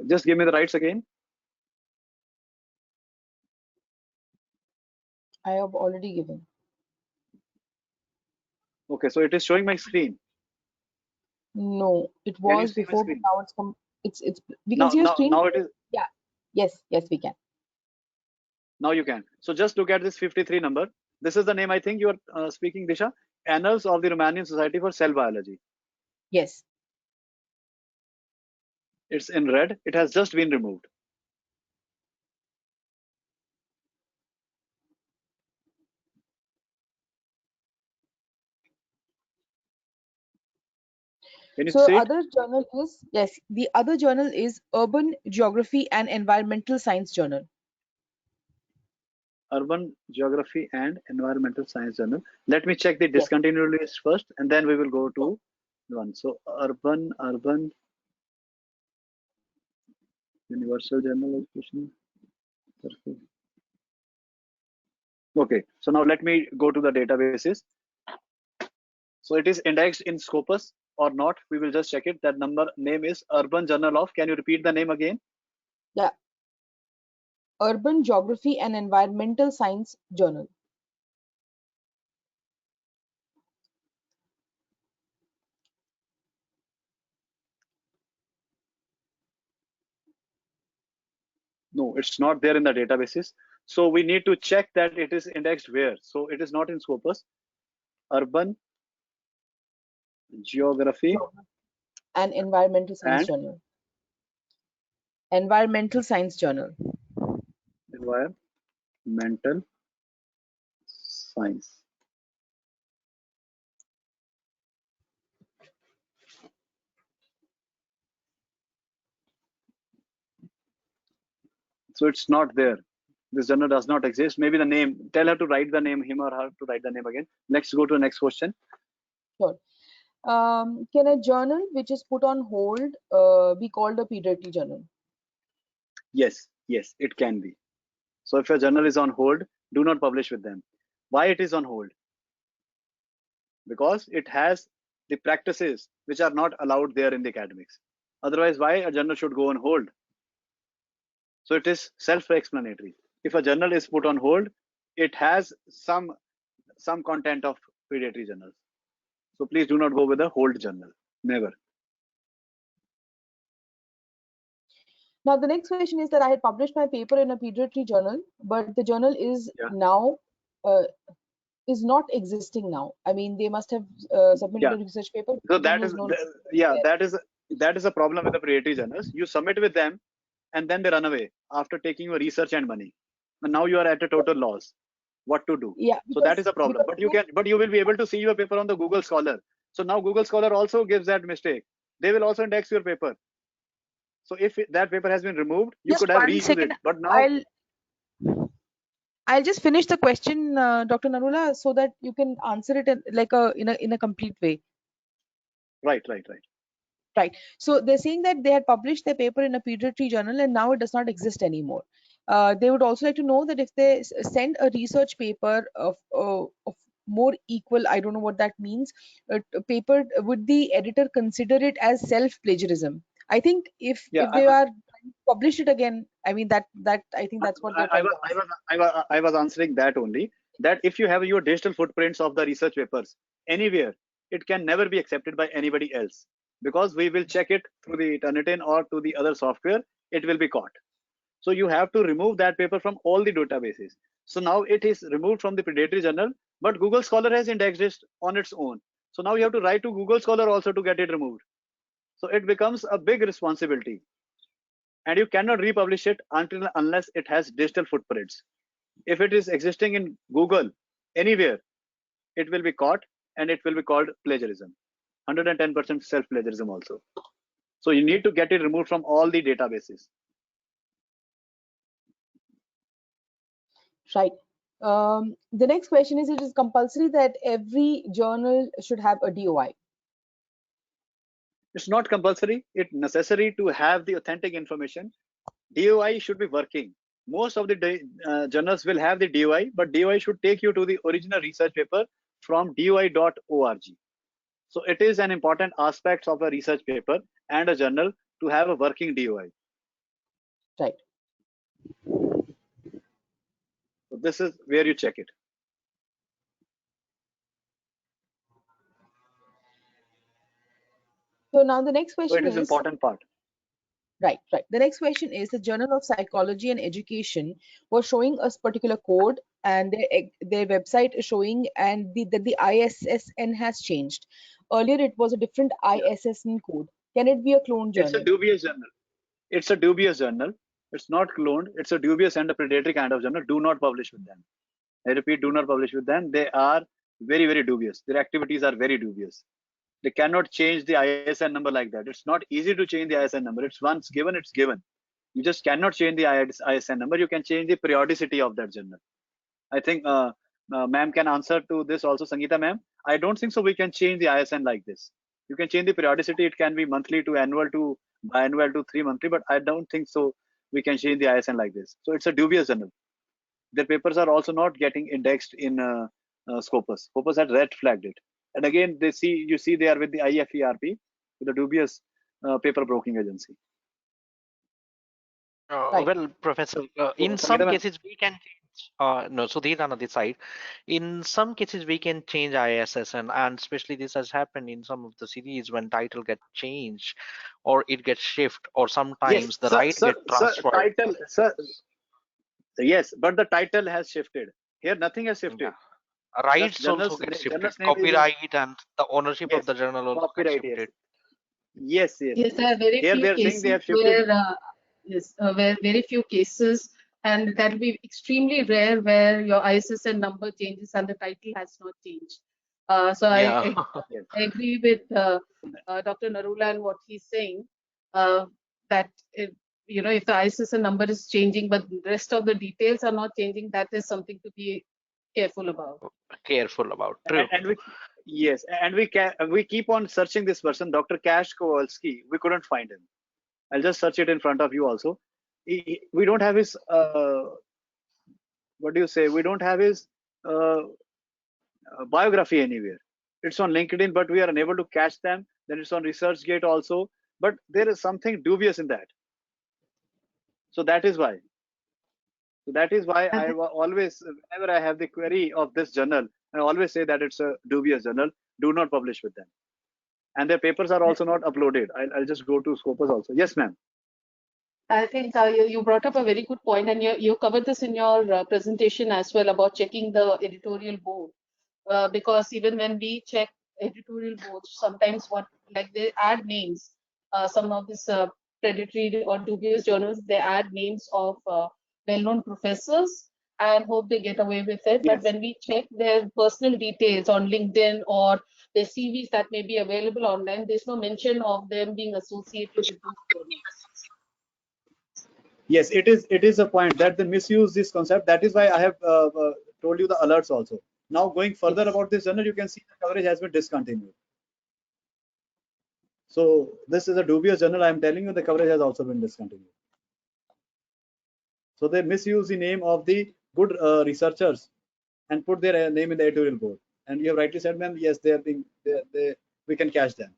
Just give me the rights again. I have already given. Okay, so it is showing my screen. No, it was before, but now it's we can see your screen. Now it is. Yeah. Yes, we can. Now you can. So just look at this 53 number. This is the name I think you are speaking, Disha. Annals of the Romanian Society for Cell Biology. Yes. It's in red. It has just been removed. Can you see other journal is, yes, the other journal is Urban Geography and Environmental Science Journal. Urban Geography and Environmental Science Journal. Let me check the discontinued list first, and then we will go to one. So Urban Universal Journal Education. Okay, so now let me go to the databases. So it is indexed in Scopus or not? We will just check it. That name is Urban Journal of. Can you repeat the name again? Yeah. Urban Geography and Environmental Science Journal. No, it's not there in the databases. So we need to check that it is indexed where. So it is not in Scopus. Urban Geography and Environmental Science and Journal. Environmental Science Journal. Environmental Science. So it's not there. This journal does not exist. Maybe the name, tell her to write the name, him or her to write the name again. Let's go to the next question. Sure. Can a journal which is put on hold be called a predatory journal? Yes, it can be. So if a journal is on hold, do not publish with them. Why it is on hold? Because it has the practices which are not allowed there in the academics. Otherwise, why a journal should go on hold? So it is self-explanatory. If a journal is put on hold, it has some content of predatory journals. So please do not go with a hold journal. Never. Now the next question is that I had published my paper in a predatory journal, but the journal is now is not existing now. I mean, they must have submitted a research paper. So that is that is a problem with the predatory journals. You submit with them, and then they run away after taking your research and money, and now you are at a total loss. What to do? Yeah. So that is a problem. But you will be able to see your paper on the Google Scholar. So now Google Scholar also gives that mistake. They will also index your paper. So if that paper has been removed, you could have reused it. But now I'll just finish the question, Dr. Narula, so that you can answer it in a complete way. Right. So they're saying that they had published their paper in a predatory journal and now it does not exist anymore. They would also like to know that if they send a research paper of more equal, I don't know what that means, paper, would the editor consider it as self-plagiarism? I think if they are publish it again, I mean that I think that's what they're I was answering that only. That if you have your digital footprints of the research papers anywhere, it can never be accepted by anybody else, because we will check it through the Turnitin or to the other software. It will be caught. So you have to remove that paper from all the databases. So now it is removed from the predatory journal, but Google Scholar has indexed it on its own. So now you have to write to Google Scholar also to get it removed. So it becomes a big responsibility, and you cannot republish it unless it has digital footprints. If it is existing in Google anywhere, it will be caught and it will be called plagiarism. 110% self-plagiarism also. So you need to get it removed from all the databases. Right. The next question is, it is compulsory that every journal should have a DOI? It's not compulsory. It's necessary to have the authentic information. DOI should be working. Most of the journals will have the DOI, but DOI should take you to the original research paper from doi.org. So it is an important aspect of a research paper and a journal to have a working DOI. Right. So this is where you check it. So now the next question so it is important part. Right. The next question is, the Journal of Psychology and Education was showing us particular code, and their website is showing that the ISSN has changed. Earlier it was a different ISSN code. Can it be a clone journal? It's a dubious journal. It's a dubious journal. It's not cloned. It's a dubious and a predatory kind of journal. Do not publish with them. I repeat, do not publish with them. They are very, very dubious. Their activities are very dubious. They cannot change the ISN number like that. It's not easy to change the ISN number. It's once given, it's given. You just cannot change the ISN number. You can change the periodicity of that journal. I think ma'am can answer to this also, Sangeeta ma'am. I don't think so we can change the ISN like this. You can change the periodicity. It can be monthly to annual to biannual to 3 monthly, but I don't think so we can change the ISN like this. So it's a dubious journal. Their papers are also not getting indexed in Scopus. Scopus had red flagged it. And again, you see they are with the IFERP, with a dubious paper broking agency. Well, Professor, in some cases we can change. No, Sudhir Rana this side. In some cases we can change ISSN, and especially this has happened in some of the series when title get changed, or it gets shift, or sometimes the right get transferred. Yes, but the title has shifted. Here, nothing has shifted. Yeah. Rights also get shifted. Journal's name is Copyright and the ownership yes, of the journal also get copyright. shifted. Yes. Yes, there are very Here few they are saying they have shifted. where very few cases, and that will be extremely rare where your ISSN number changes and the title has not changed. So Yeah. I agree with Dr. Narula and what he's saying, that if the ISSN number is changing, but the rest of the details are not changing, that is something to be careful about. Careful about. True. And we keep on searching this person, Dr. Cash Kowalski. We couldn't find him. I'll just search it in front of you also. We don't have his what do you say? We don't have his biography anywhere. It's on LinkedIn, but we are unable to catch them. Then it's on ResearchGate also, but there is something dubious in that. So that is why. I always, whenever I have the query of this journal, I always say that it's a dubious journal. Do not publish with them. And their papers are also not uploaded. I'll just go to Scopus also. Yes, ma'am. I think you brought up a very good point, and you covered this in your presentation as well about checking the editorial board. Because even when we check editorial boards, sometimes they add names. Some of these predatory or dubious journals, they add names of well-known professors and hope they get away with it. Yes. But when we check their personal details on LinkedIn or their CVs that may be available online, there's no mention of them being associated with those journals. Yes, it is a point that they misuse this concept. That is why I have told you the alerts also. Now going further about this journal, you can see the coverage has been discontinued. So this is a dubious journal. I am telling you the coverage has also been discontinued. So they misuse the name of the good researchers and put their name in the editorial board. And you have rightly said, ma'am, yes, they are being we can catch them.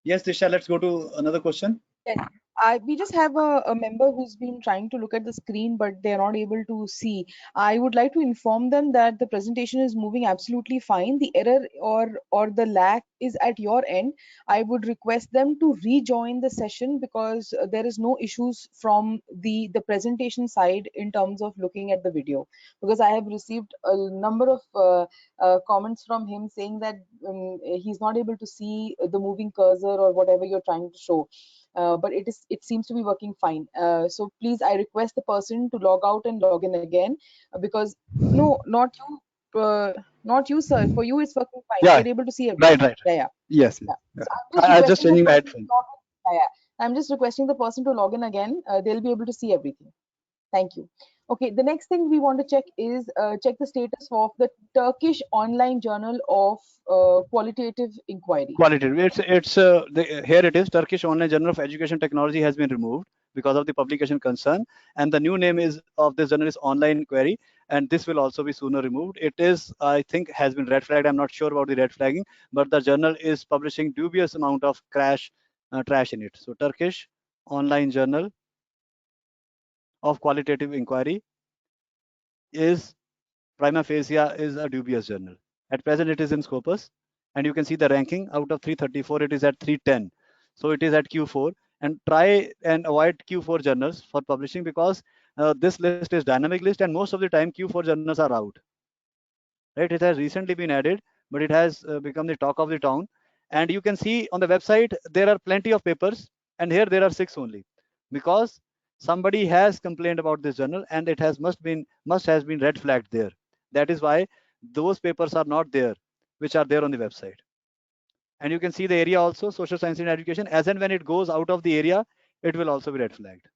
Yes, Disha, let's go to another question. Yes. We just have a member who's been trying to look at the screen, but they're not able to see. I would like to inform them that the presentation is moving absolutely fine. The error or the lag is at your end. I would request them to rejoin the session because there is no issues from the presentation side in terms of looking at the video. Because I have received a number of comments from him saying that he's not able to see the moving cursor or whatever you're trying to show. But it seems to be working fine. So please, I request the person to log out and log in again because no, not you, sir. For you, it's working fine. Yeah. You're able to see everything. Right. Yeah. Yes. Yeah. Yeah. So I'm just changing my headphone. I'm just requesting the person to log in again. They'll be able to see everything. Thank you. Okay, the next thing we want to check is check the status of the Turkish online journal of qualitative inquiry. Qualitative. Here it is. Turkish Online Journal of Education Technology has been removed because of the publication concern, and the new name is of this journal is Online Query, and this will also be sooner removed. It is, I think, has been red flagged. I'm not sure about the red flagging, but the journal is publishing dubious amount of trash in it. So Turkish Online Journal of Qualitative Inquiry is prima facie is a dubious journal. At present, it is in Scopus, and you can see the ranking out of 334, it is at 310. So it is at Q4, and try and avoid Q4 journals for publishing because this list is dynamic list, and most of the time Q4 journals are out. Right? It has recently been added, but it has become the talk of the town. And you can see on the website there are plenty of papers, and here there are 6 only, because somebody has complained about this journal, and it has must has been red flagged there. That is why those papers are not there, which are there on the website. And you can see the area also, social science and education. As and when it goes out of the area, it will also be red flagged.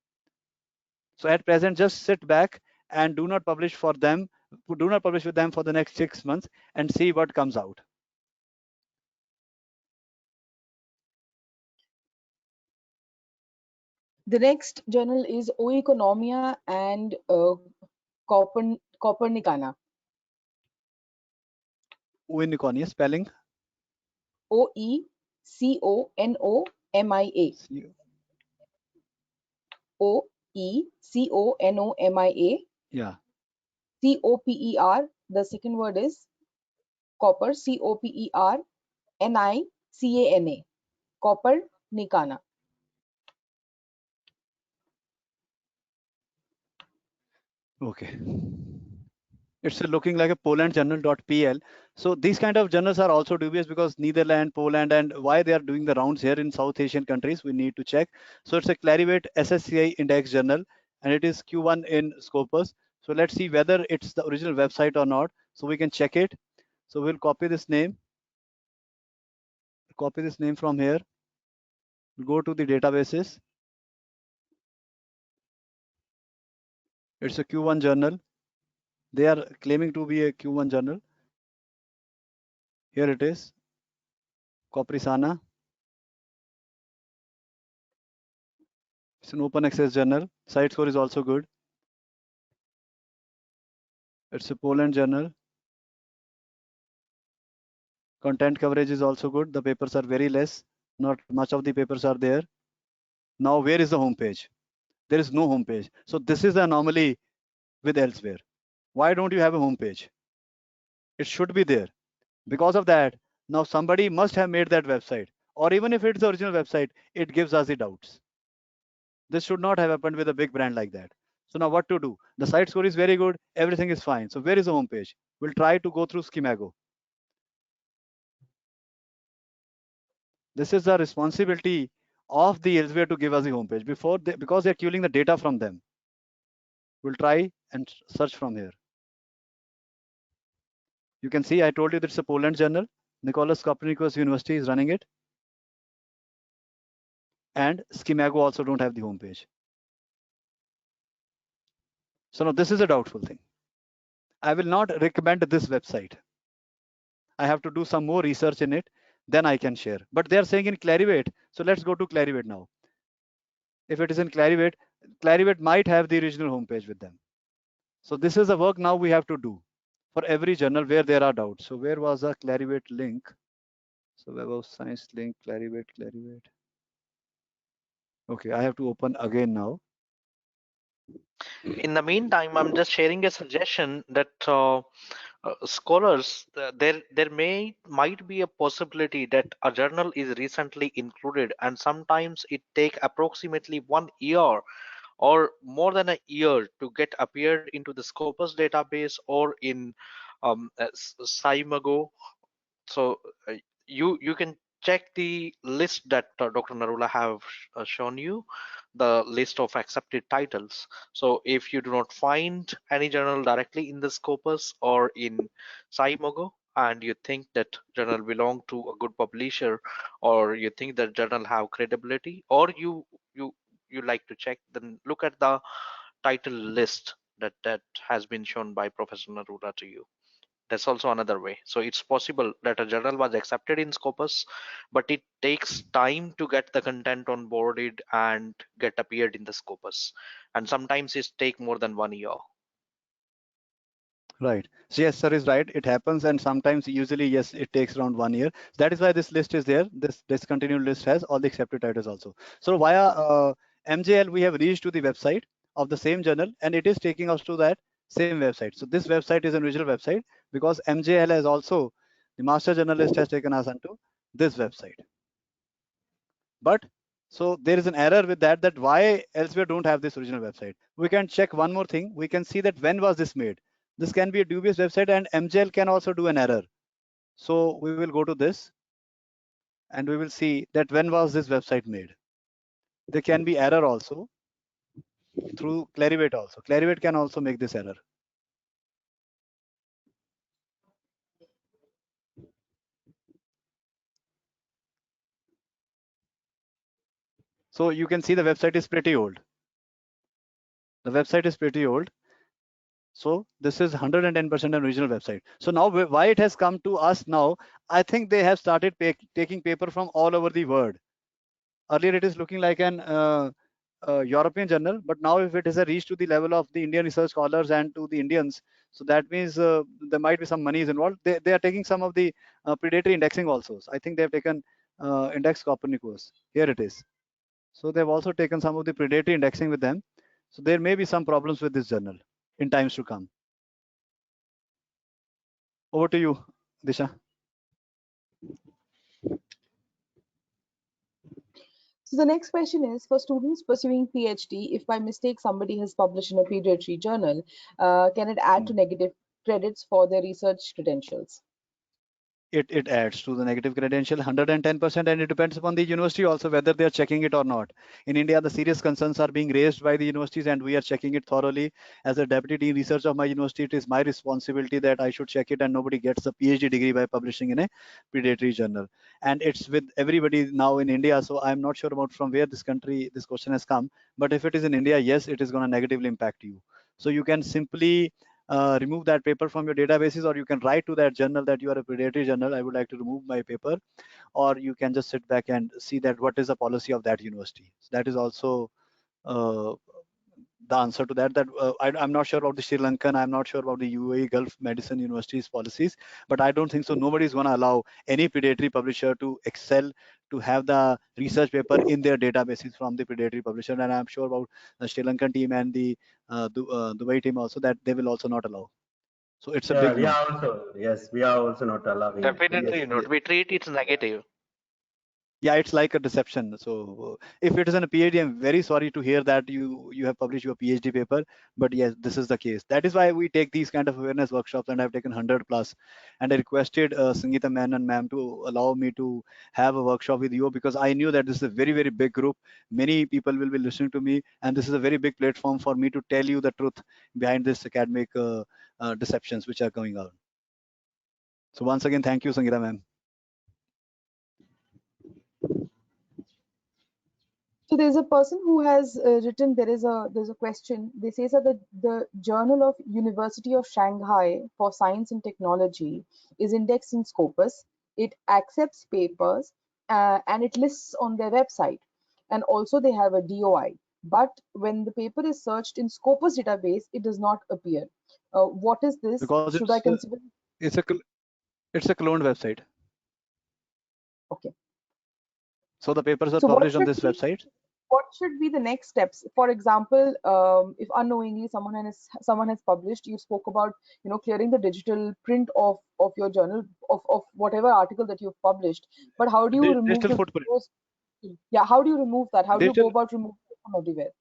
So at present, just sit back and do not publish for them. Do not publish with them for the next 6 months and see what comes out. The next journal is O Economia and Copernicana. Oeconomia spelling? OECONOMIA. OECONOMIA. Yeah. COPER The second word is copper, C-O-P-E-R-N-I-C-A-N-A, copper Nicana. Okay. It's looking like a Poland journal.pl. So these kind of journals are also dubious because Netherlands, Poland, and why they are doing the rounds here in South Asian countries, we need to check. So it's a Clarivate SSCI index journal, and it is Q1 in Scopus. So let's see whether it's the original website or not. So we can check it. So we'll copy this name from here. We'll go to the databases. It's a Q1 journal. They are claiming to be a Q1 journal. Here it is, Coprisana. It's an open access journal. Site score is also good. It's a Poland journal. Content coverage is also good. The papers are very less. Not much of the papers are there. Now, where is the home page? There is no home page. So this is the anomaly with elsewhere. Why don't you have a home page? It should be there. Because of that, now somebody must have made that website. Or even if it's the original website, it gives us the doubts. This should not have happened with a big brand like that. So now what to do? The site score is very good. Everything is fine. So where is the home page? We'll try to go through Schemago. This is the responsibility of the Elsevier to give us the homepage because they're queuing the data from them. We'll try and search from here. You can see I told you that it's a Poland journal. Nicholas Copernicus University is running it. And Schemago also don't have the homepage. So now this is a doubtful thing. I will not recommend this website. I have to do some more research in it, then I can share. But they're saying in Clarivate. So let's go to Clarivate now. If it is in Clarivate, Clarivate might have the original homepage with them. So this is the work now we have to do for every journal where there are doubts. So where was the Clarivate link? So Web of Science link, Clarivate. Okay, I have to open again now. In the meantime, I'm just sharing a suggestion that scholars, there might be a possibility that a journal is recently included, and sometimes it take approximately 1 year or more than a year to get appeared into the Scopus database or in Saimago. So you can check the list that Dr. Narula have shown you, the list of accepted titles. So if you do not find any journal directly in the Scopus or in Saimago, and you think that journal belong to a good publisher, or you think that journal have credibility, or you like to check, then look at the title list that has been shown by Professor Narula to you. That's also another way. So it's possible that a journal was accepted in Scopus, but it takes time to get the content onboarded and get appeared in the Scopus. And sometimes it take more than 1 year. Right. So yes, sir is right. It happens, and sometimes, usually, yes, it takes around 1 year. That is why this list is there. This discontinued list has all the accepted titles also. So via MJL, we have reached to the website of the same journal, and it is taking us to that same website. So this website is an original website because MJL has also, the master journalist has taken us onto this website. But so there is an error with that why elsewhere don't have this original website. We can check one more thing. We can see that when was this made. This can be a dubious website, and MJL can also do an error. So we will go to this and we will see that when was this website made. There can be error also through Clarivate also. Clarivate can also make this error. So you can see the website is pretty old. The website is pretty old. So this is 110% an original website. So now why it has come to us now, I think they have started taking paper from all over the world. Earlier it is looking like an European journal, but now if it is a reach to the level of the Indian research scholars and to the Indians, so that means there might be some money is involved. They are taking some of the predatory indexing also. So I think they have taken index Copernicus. Here it is. So they've also taken some of the predatory indexing with them. So there may be some problems with this journal in times to come. Over to you, Disha. So the next question is for students pursuing PhD, if by mistake somebody has published in a predatory journal, can it add to negative credits for their research credentials? It adds to the negative credential 110%, and it depends upon the university also whether they are checking it or not. In India, the serious concerns are being raised by the universities, and we are checking it thoroughly. As a deputy dean research of my university, it is my responsibility that I should check it, and nobody gets a PhD degree by publishing in a predatory journal. And it's with everybody now in India, so I'm not sure about from where this question has come, but if it is in India, yes, it is going to negatively impact you. So you can simply remove that paper from your databases, or you can write to that journal that you are a predatory journal, I would like to remove my paper, or you can just sit back and see that what is the policy of that university. So that is also uh, the answer to that. I'm not sure about the Sri Lankan, I'm not sure about the UAE Gulf Medicine University's policies, but I don't think so. Nobody is going to allow any predatory publisher to excel, to have the research paper in their databases from the predatory publisher. And I'm sure about the Sri Lankan team and the Dubai team also, that they will also not allow. So it's a Yeah, big we no. are also, yes, we are also not allowing. Definitely Yes. not. We treat it negative. Yeah, it's like a deception. So if it is in a PhD, I'm very sorry to hear that you have published your PhD paper, but yes, this is the case. That is why we take these kind of awareness workshops, and I've taken 100 plus, and I requested Sangeeta ma'am and ma'am to allow me to have a workshop with you, because I knew that this is a very, very big group. Many people will be listening to me, and this is a very big platform for me to tell you the truth behind this academic deceptions which are going on. So once again, thank you, Sangeeta ma'am. So there's a person who has written, there's a question. They say that the Journal of University of Shanghai for Science and Technology is indexed in Scopus. It accepts papers and it lists on their website. And also they have a DOI. But when the paper is searched in Scopus database, it does not appear. What is this? Because Should I consider? it's a it's a cloned website. Okay. So the papers are So published on this website. what should be the next steps? For example, if unknowingly someone has published, you spoke about clearing the digital print of your journal of whatever article that you've published. But how do you remove Digital footprint. yeah, how do you remove that? How do you go Digital, about removing it from everywhere?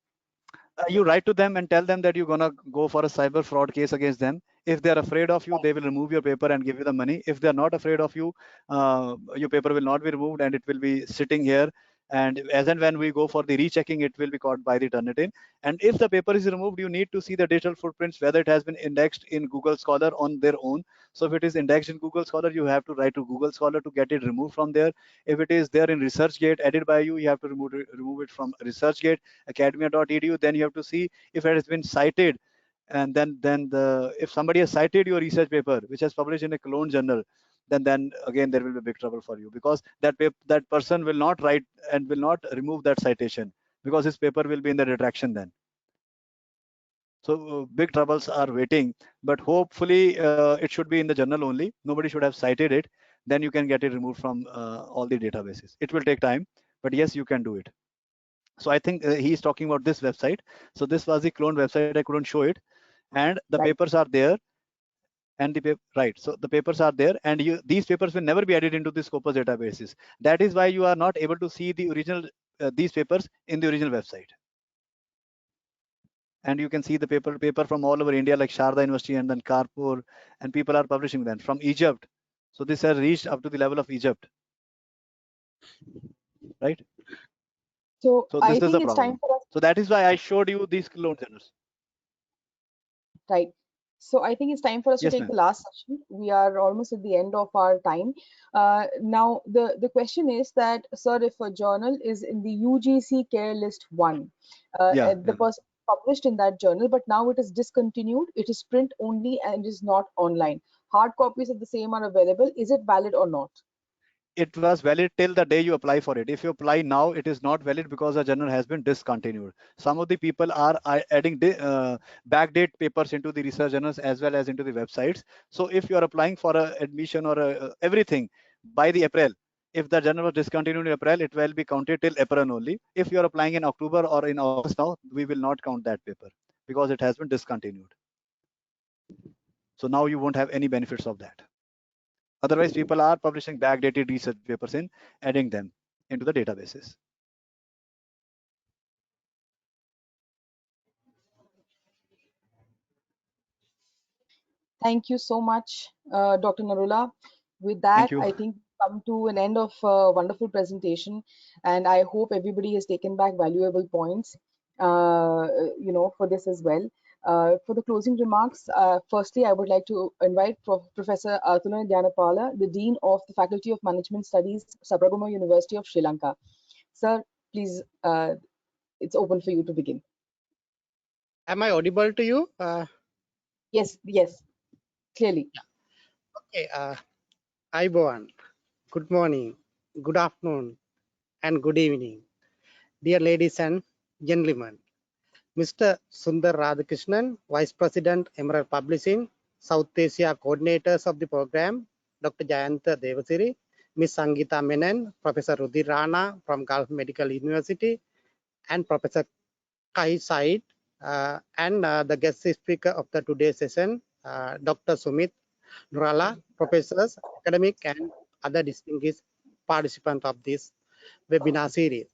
you write to them and tell them that you're gonna go for a cyber fraud case against them. If they're afraid of you, they will remove your paper and give you the money. If they're not afraid of you, your paper will not be removed, and it will be sitting here. And as and when we go for the rechecking, it will be caught by the Turnitin. And if the paper is removed, you need to see the digital footprints, whether it has been indexed in Google Scholar on their own. So if it is indexed in Google Scholar, you have to write to Google Scholar to get it removed from there. If it is there in ResearchGate added by you, you have to remove it from ResearchGate, academia.edu. Then you have to see if it has been cited, and then if somebody has cited your research paper which has published in a clone journal, then again there will be big trouble for you, because that person will not write and will not remove that citation, because his paper will be in the retraction then. So big troubles are waiting, but hopefully it should be in the journal only. Nobody should have cited it. Then you can get it removed from all the databases. It will take time, but yes, you can do it. So I think he's talking about this website. So this was the cloned website. I couldn't show it, and the Right. papers are there, and right. So the papers are there, and these papers will never be added into the Scopus databases. That is why you are not able to see the original these papers in the original website. And you can see the paper from all over India, like Sharda University and then Kanpur, and people are publishing them from Egypt. So this has reached up to the level of Egypt, right? So So I this is think the it's time problem. for us. So that is why I showed you these clone journals. Right. So I think it's time for us to Yes, take ma'am. the last session. We are almost at the end of our time. Now, the question is that, sir, if a journal is in the UGC Care List 1, Yeah. the person published in that journal, but now it is discontinued, it is print only and is not online. Hard copies of the same are available. Is it valid or not? It was valid till the day you apply for it. If you apply now, it is not valid because the journal has been discontinued. Some of the people are adding backdate papers into the research journals as well as into the websites. So if you are applying for a admission or everything by the April, if the journal was discontinued in April, it will be counted till April only. If you are applying in October or in August now, we will not count that paper because it has been discontinued. So now you won't have any benefits of that. Otherwise, people are publishing backdated research papers in adding them into the databases. Thank you so much, Dr. Narula. With that, I think we come to an end of a wonderful presentation, and I hope everybody has taken back valuable points, for this as well. For the closing remarks, firstly, I would like to invite Professor Athula Gnanapala, the Dean of the Faculty of Management Studies, Sabaragamuwa University of Sri Lanka. Sir, please, it's open for you to begin. Am I audible to you? Yes, clearly. Okay. Ayubowan, good morning, good afternoon, and good evening. Dear ladies and gentlemen, Mr. Sundar Radhakrishnan, Vice President, Emerald Publishing, South Asia Coordinators of the program, Dr. Jayantha Dewasiri, Ms. Sangeeta Menon, Professor Sudhir Rana from Gulf Medical University, and Professor Kavinda C, and the guest speaker of the today's session, Dr. Sumit Narula, professors, academic, and other distinguished participants of this webinar series.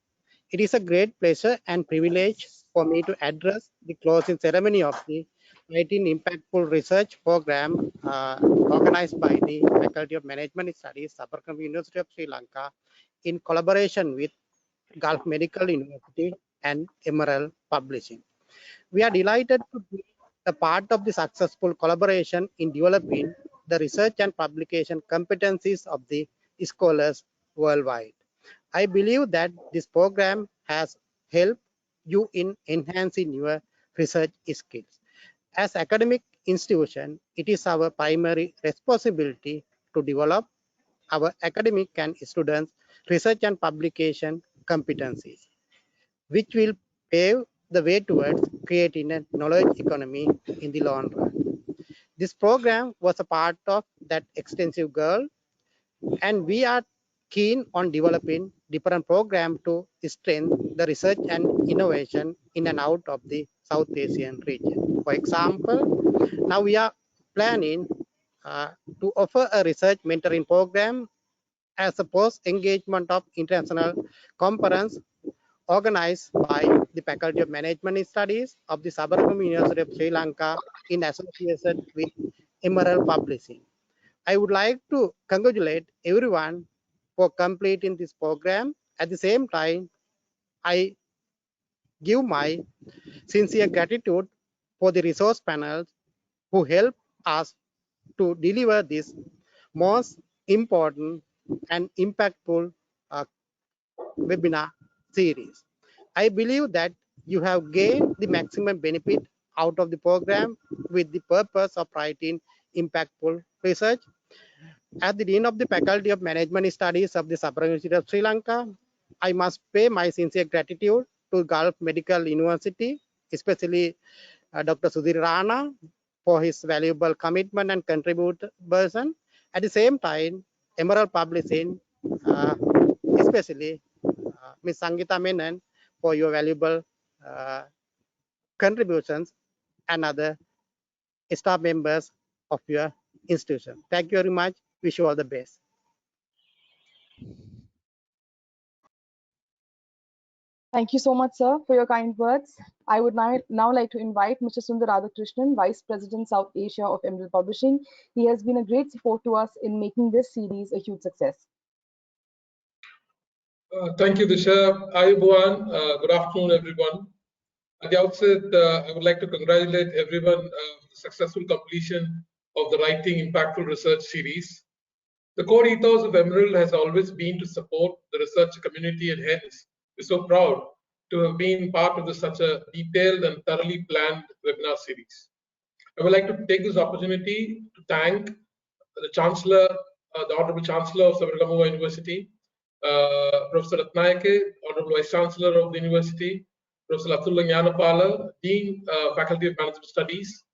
It is a great pleasure and privilege for me to address the closing ceremony of the I10 Impactful Research Program organized by the Faculty of Management Studies, Sabaragamuwa University of Sri Lanka, in collaboration with Gulf Medical University and Emerald Publishing. We are delighted to be a part of the successful collaboration in developing the research and publication competencies of the scholars worldwide. I believe that this program has helped you in enhancing your research skills. As academic institution, it is our primary responsibility to develop our academic and students' research and publication competencies, which will pave the way towards creating a knowledge economy in the long run. This program was a part of that extensive goal, and we are keen on developing different programs to strengthen the research and innovation in and out of the South Asian region. For example, now we are planning to offer a research mentoring program as a post-engagement of international conference organized by the Faculty of Management Studies of the Sabaragamuwa University of Sri Lanka in association with Emerald Publishing. I would like to congratulate everyone for completing this program. At the same time, I give my sincere gratitude for the resource panels who helped us to deliver this most important and impactful webinar series. I believe that you have gained the maximum benefit out of the program with the purpose of writing impactful research. As the Dean of the Faculty of Management Studies of the Sabaragamuwa University of Sri Lanka, I must pay my sincere gratitude to Gulf Medical University, especially Dr. Sudhir Rana, for his valuable commitment and contribution. At the same time, Emerald Publishing, especially Ms. Sangeeta Menon, for your valuable contributions, and other staff members of your institution. Thank you very much. Wish you all the best. Thank you so much, sir, for your kind words. I would now like to invite Mr. Sundar Radhakrishnan, Vice President, South Asia of Emerald Publishing. He has been a great support to us in making this series a huge success. Thank you, Disha. Ayubowan. Good afternoon, everyone. At the outset, I would like to congratulate everyone for the successful completion of the Writing Impactful Research series. The core ethos of Emerald has always been to support the research community, and hence we're so proud to have been part of such a detailed and thoroughly planned webinar series. I would like to take this opportunity to thank the Chancellor, the Honorable Chancellor of Sabaragamuwa University, Professor Ratnayake, Honorable Vice Chancellor of the University, Professor Athula Gnanapala, Dean, Faculty of Management Studies,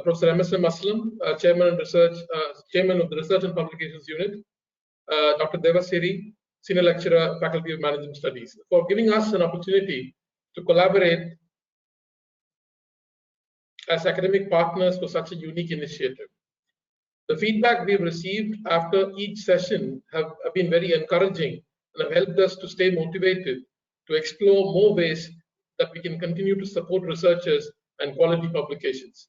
Professor M.S.M. Aslam, Chairman of the Research and Publications Unit, Dr. Dewasiri, Senior Lecturer, Faculty of Management Studies, for giving us an opportunity to collaborate as academic partners for such a unique initiative. The feedback we've received after each session have been very encouraging and have helped us to stay motivated to explore more ways that we can continue to support researchers and quality publications.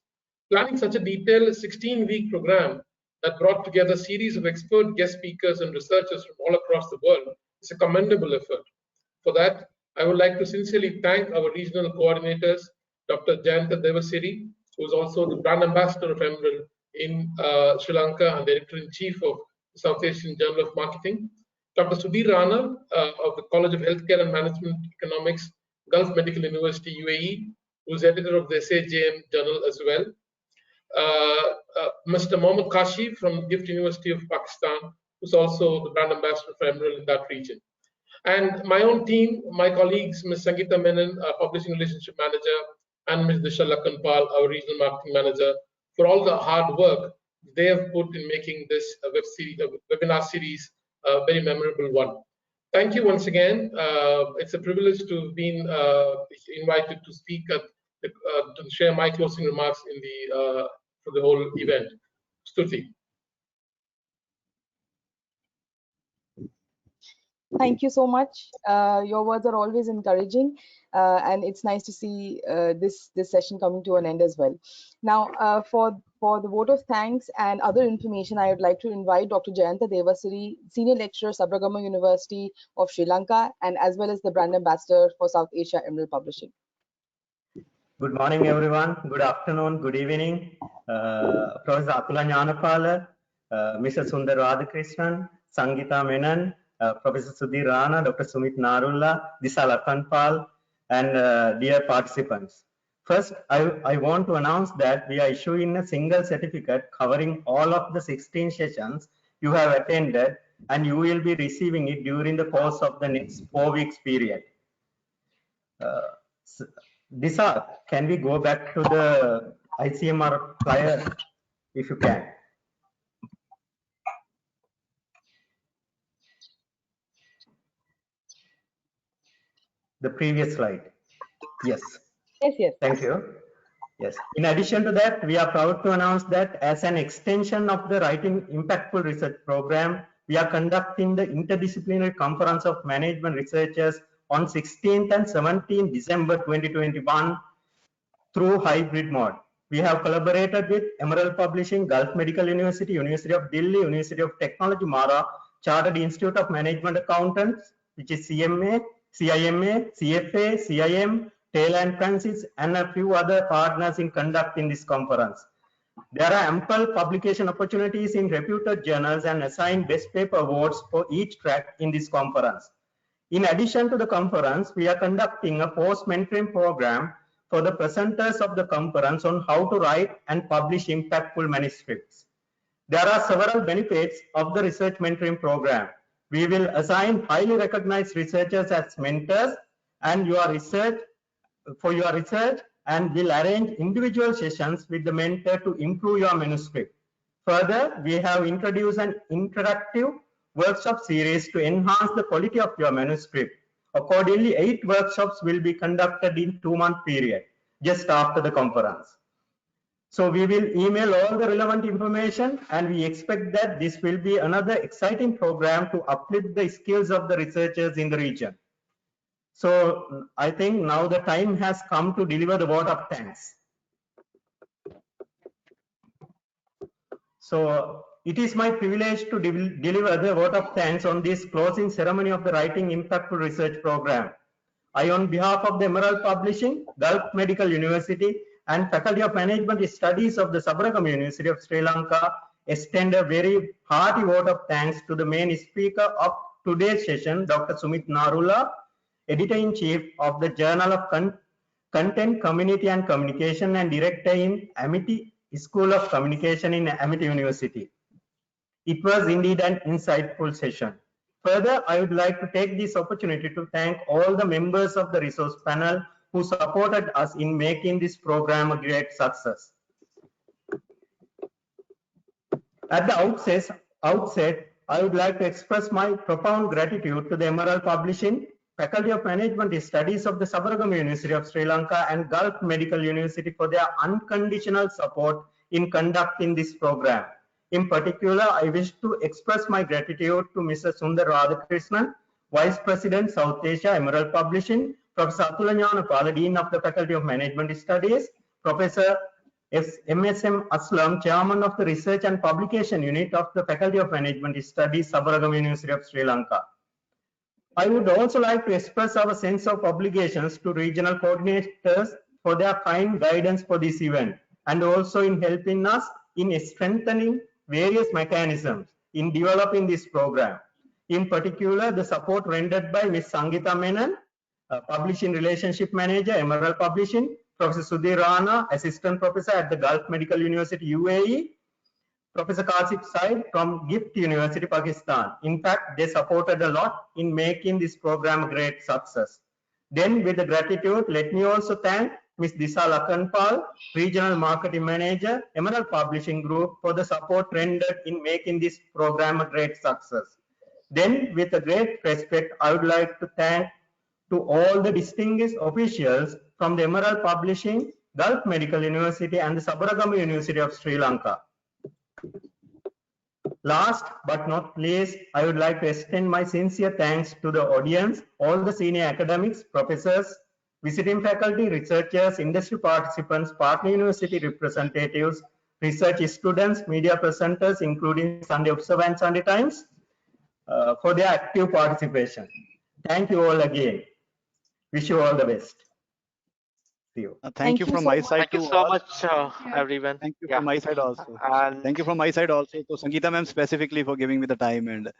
Planning such a detailed 16-week program that brought together a series of expert guest speakers and researchers from all across the world is a commendable effort. For that, I would like to sincerely thank our regional coordinators, Dr. Jayantha Dewasiri, who is also the brand ambassador of Emerald in Sri Lanka and the editor-in-chief of the South Asian Journal of Marketing, Dr. Sudhir Rana of the College of Healthcare and Management Economics, Gulf Medical University, UAE, who is editor of the SAJM Journal as well, Mr. Mohammad Kashi from Gift University of Pakistan, who's also the brand ambassador for Emerald in that region. And my own team, my colleagues, Ms. Sangeeta Menon, our Publishing Relationship Manager, and Ms. Disha Lakhanpal, our Regional Marketing Manager, for all the hard work they have put in making this webinar series a very memorable one. Thank you once again. It's a privilege to have been invited to speak to share my closing remarks in the for the whole event. Stuti. Thank you so much. Your words are always encouraging, and it's nice to see this session coming to an end as well. Now, for the vote of thanks and other information, I would like to invite Dr. Jayantha Dewasiri, Senior Lecturer, Sabaragamuwa University of Sri Lanka, and as well as the Brand Ambassador for South Asia Emerald Publishing. Good morning, everyone. Good afternoon. Good evening. Professor Athula Gnanapala, Mr. Sundar Radhakrishnan, Sangeeta Menon, Professor Sudhir Rana, Dr. Sumit Narula, Disha Lakhanpal, and dear participants. First, I want to announce that we are issuing a single certificate covering all of the 16 sessions you have attended, and you will be receiving it during the course of the next 4 weeks period. Disha, can we go back to the ICMR flyer if you can? The previous slide. Yes. Yes. Thank you. Yes. In addition to that, we are proud to announce that as an extension of the Writing Impactful Research Program, we are conducting the Interdisciplinary Conference of Management Researchers on 16th and 17th December 2021 through hybrid mode. We have collaborated with Emerald Publishing, Gulf Medical University, University of Delhi, University of Technology, Mara, Chartered Institute of Management Accountants, which is CMA, CIMA, CFA, CIM, Taylor and Francis, and a few other partners in conducting this conference. There are ample publication opportunities in reputed journals and assigned best paper awards for each track in this conference. In addition to the conference, we are conducting a post-mentoring program for the presenters of the conference on how to write and publish impactful manuscripts. There are several benefits of the research mentoring program. We will assign highly recognized researchers as mentors and your research and will arrange individual sessions with the mentor to improve your manuscript. Further, we have introduced an interactive workshop series to enhance the quality of your manuscript. Accordingly, 8 workshops will be conducted in 2-month period, just after the conference. So we will email all the relevant information, and we expect that this will be another exciting program to uplift the skills of the researchers in the region. So I think now the time has come to deliver the vote of thanks. So it is my privilege to deliver the vote of thanks on this closing ceremony of the Writing Impactful Research Program. I, on behalf of the Emerald Publishing, Gulf Medical University, and Faculty of Management Studies of the Sabaragamuwa University of Sri Lanka, extend a very hearty vote of thanks to the main speaker of today's session, Dr. Sumit Narula, Editor-in-Chief of the Journal of Content, Community and Communication and Director in Amity School of Communication in Amity University. It was indeed an insightful session. Further, I would like to take this opportunity to thank all the members of the resource panel who supported us in making this program a great success. At the outset, I would like to express my profound gratitude to the Emerald Publishing, Faculty of Management Studies of the Sabaragamuwa University of Sri Lanka, and Gulf Medical University for their unconditional support in conducting this program. In particular, I wish to express my gratitude to Mr. Sundar Radhakrishnan, Vice President, South Asia, Emerald Publishing, Professor Athula Gnanapala, Dean of the Faculty of Management Studies, Professor MSM Aslam, Chairman of the Research and Publication Unit of the Faculty of Management Studies, Sabaragamuwa University of Sri Lanka. I would also like to express our sense of obligations to regional coordinators for their kind guidance for this event and also in helping us in strengthening various mechanisms in developing this program. In particular, the support rendered by Ms. Sangeeta Menon, Publishing Relationship Manager, Emerald Publishing, Professor Sudhir Rana, Assistant Professor at the Gulf Medical University, UAE, Professor Kasif Said from Gift University, Pakistan. In fact, they supported a lot in making this program a great success. Then with the gratitude, let me also thank Ms. Disha Lakhanpal, Regional Marketing Manager, Emerald Publishing Group, for the support rendered in making this program a great success. Then with a great respect, I would like to thank to all the distinguished officials from the Emerald Publishing, Gulf Medical University and the Sabaragamuwa University of Sri Lanka. Last but not least, I would like to extend my sincere thanks to the audience, all the senior academics, professors, visiting faculty, researchers, industry participants, partner university representatives, research students, media presenters, including Sunday Observer and Sunday Times, for their active participation. Thank you all again. Wish you all the best. See you. Thank you from my side Thank you to so all. much, everyone. Thank you from my side also. And Thank you from my side also to Sangeeta ma'am specifically for giving me the time, and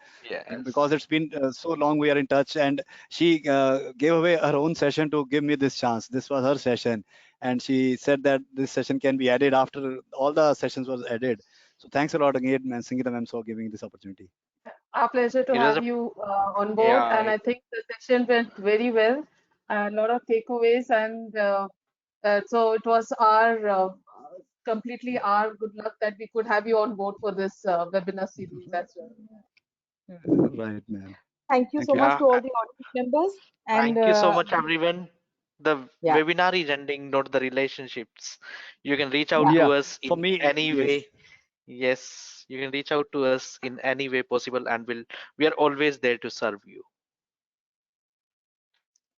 because it's been so long we are in touch, and she gave away her own session to give me this chance. This was her session, and she said that this session can be added after all the sessions was added. So thanks a lot again, man, Sangeeta ma'am, for giving this opportunity. Our pleasure to have you on board, and I think the session went very well. A lot of takeaways, and so it was our completely our good luck that we could have you on board for this webinar series as well. Right, ma'am. Thank you so much to all the audience members. And thank you so much, everyone. The webinar is ending, not the relationships. You can reach out to us in any way. Yes, you can reach out to us in any way possible, and we are always there to serve you.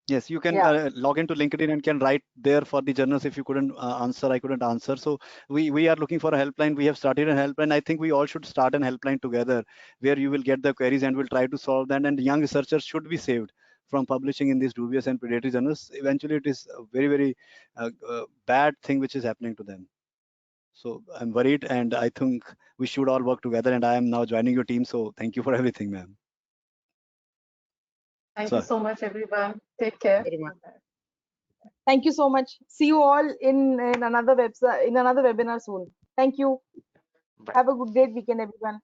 Yes, you can log into LinkedIn and can write there for the journals. If you couldn't answer, I couldn't answer. So we are looking for a helpline. We have started a helpline. I think we all should start an helpline together where you will get the queries and we'll try to solve them. And young researchers should be saved from publishing in these dubious and predatory journals. Eventually, it is a very, very bad thing which is happening to them. So I'm worried, and I think we should all work together. And I am now joining your team. So thank you for everything, ma'am. Thank you so much, everyone. Take care. Thank you so much. See you all in another webinar soon. Thank you. Bye. Have a good day weekend, everyone.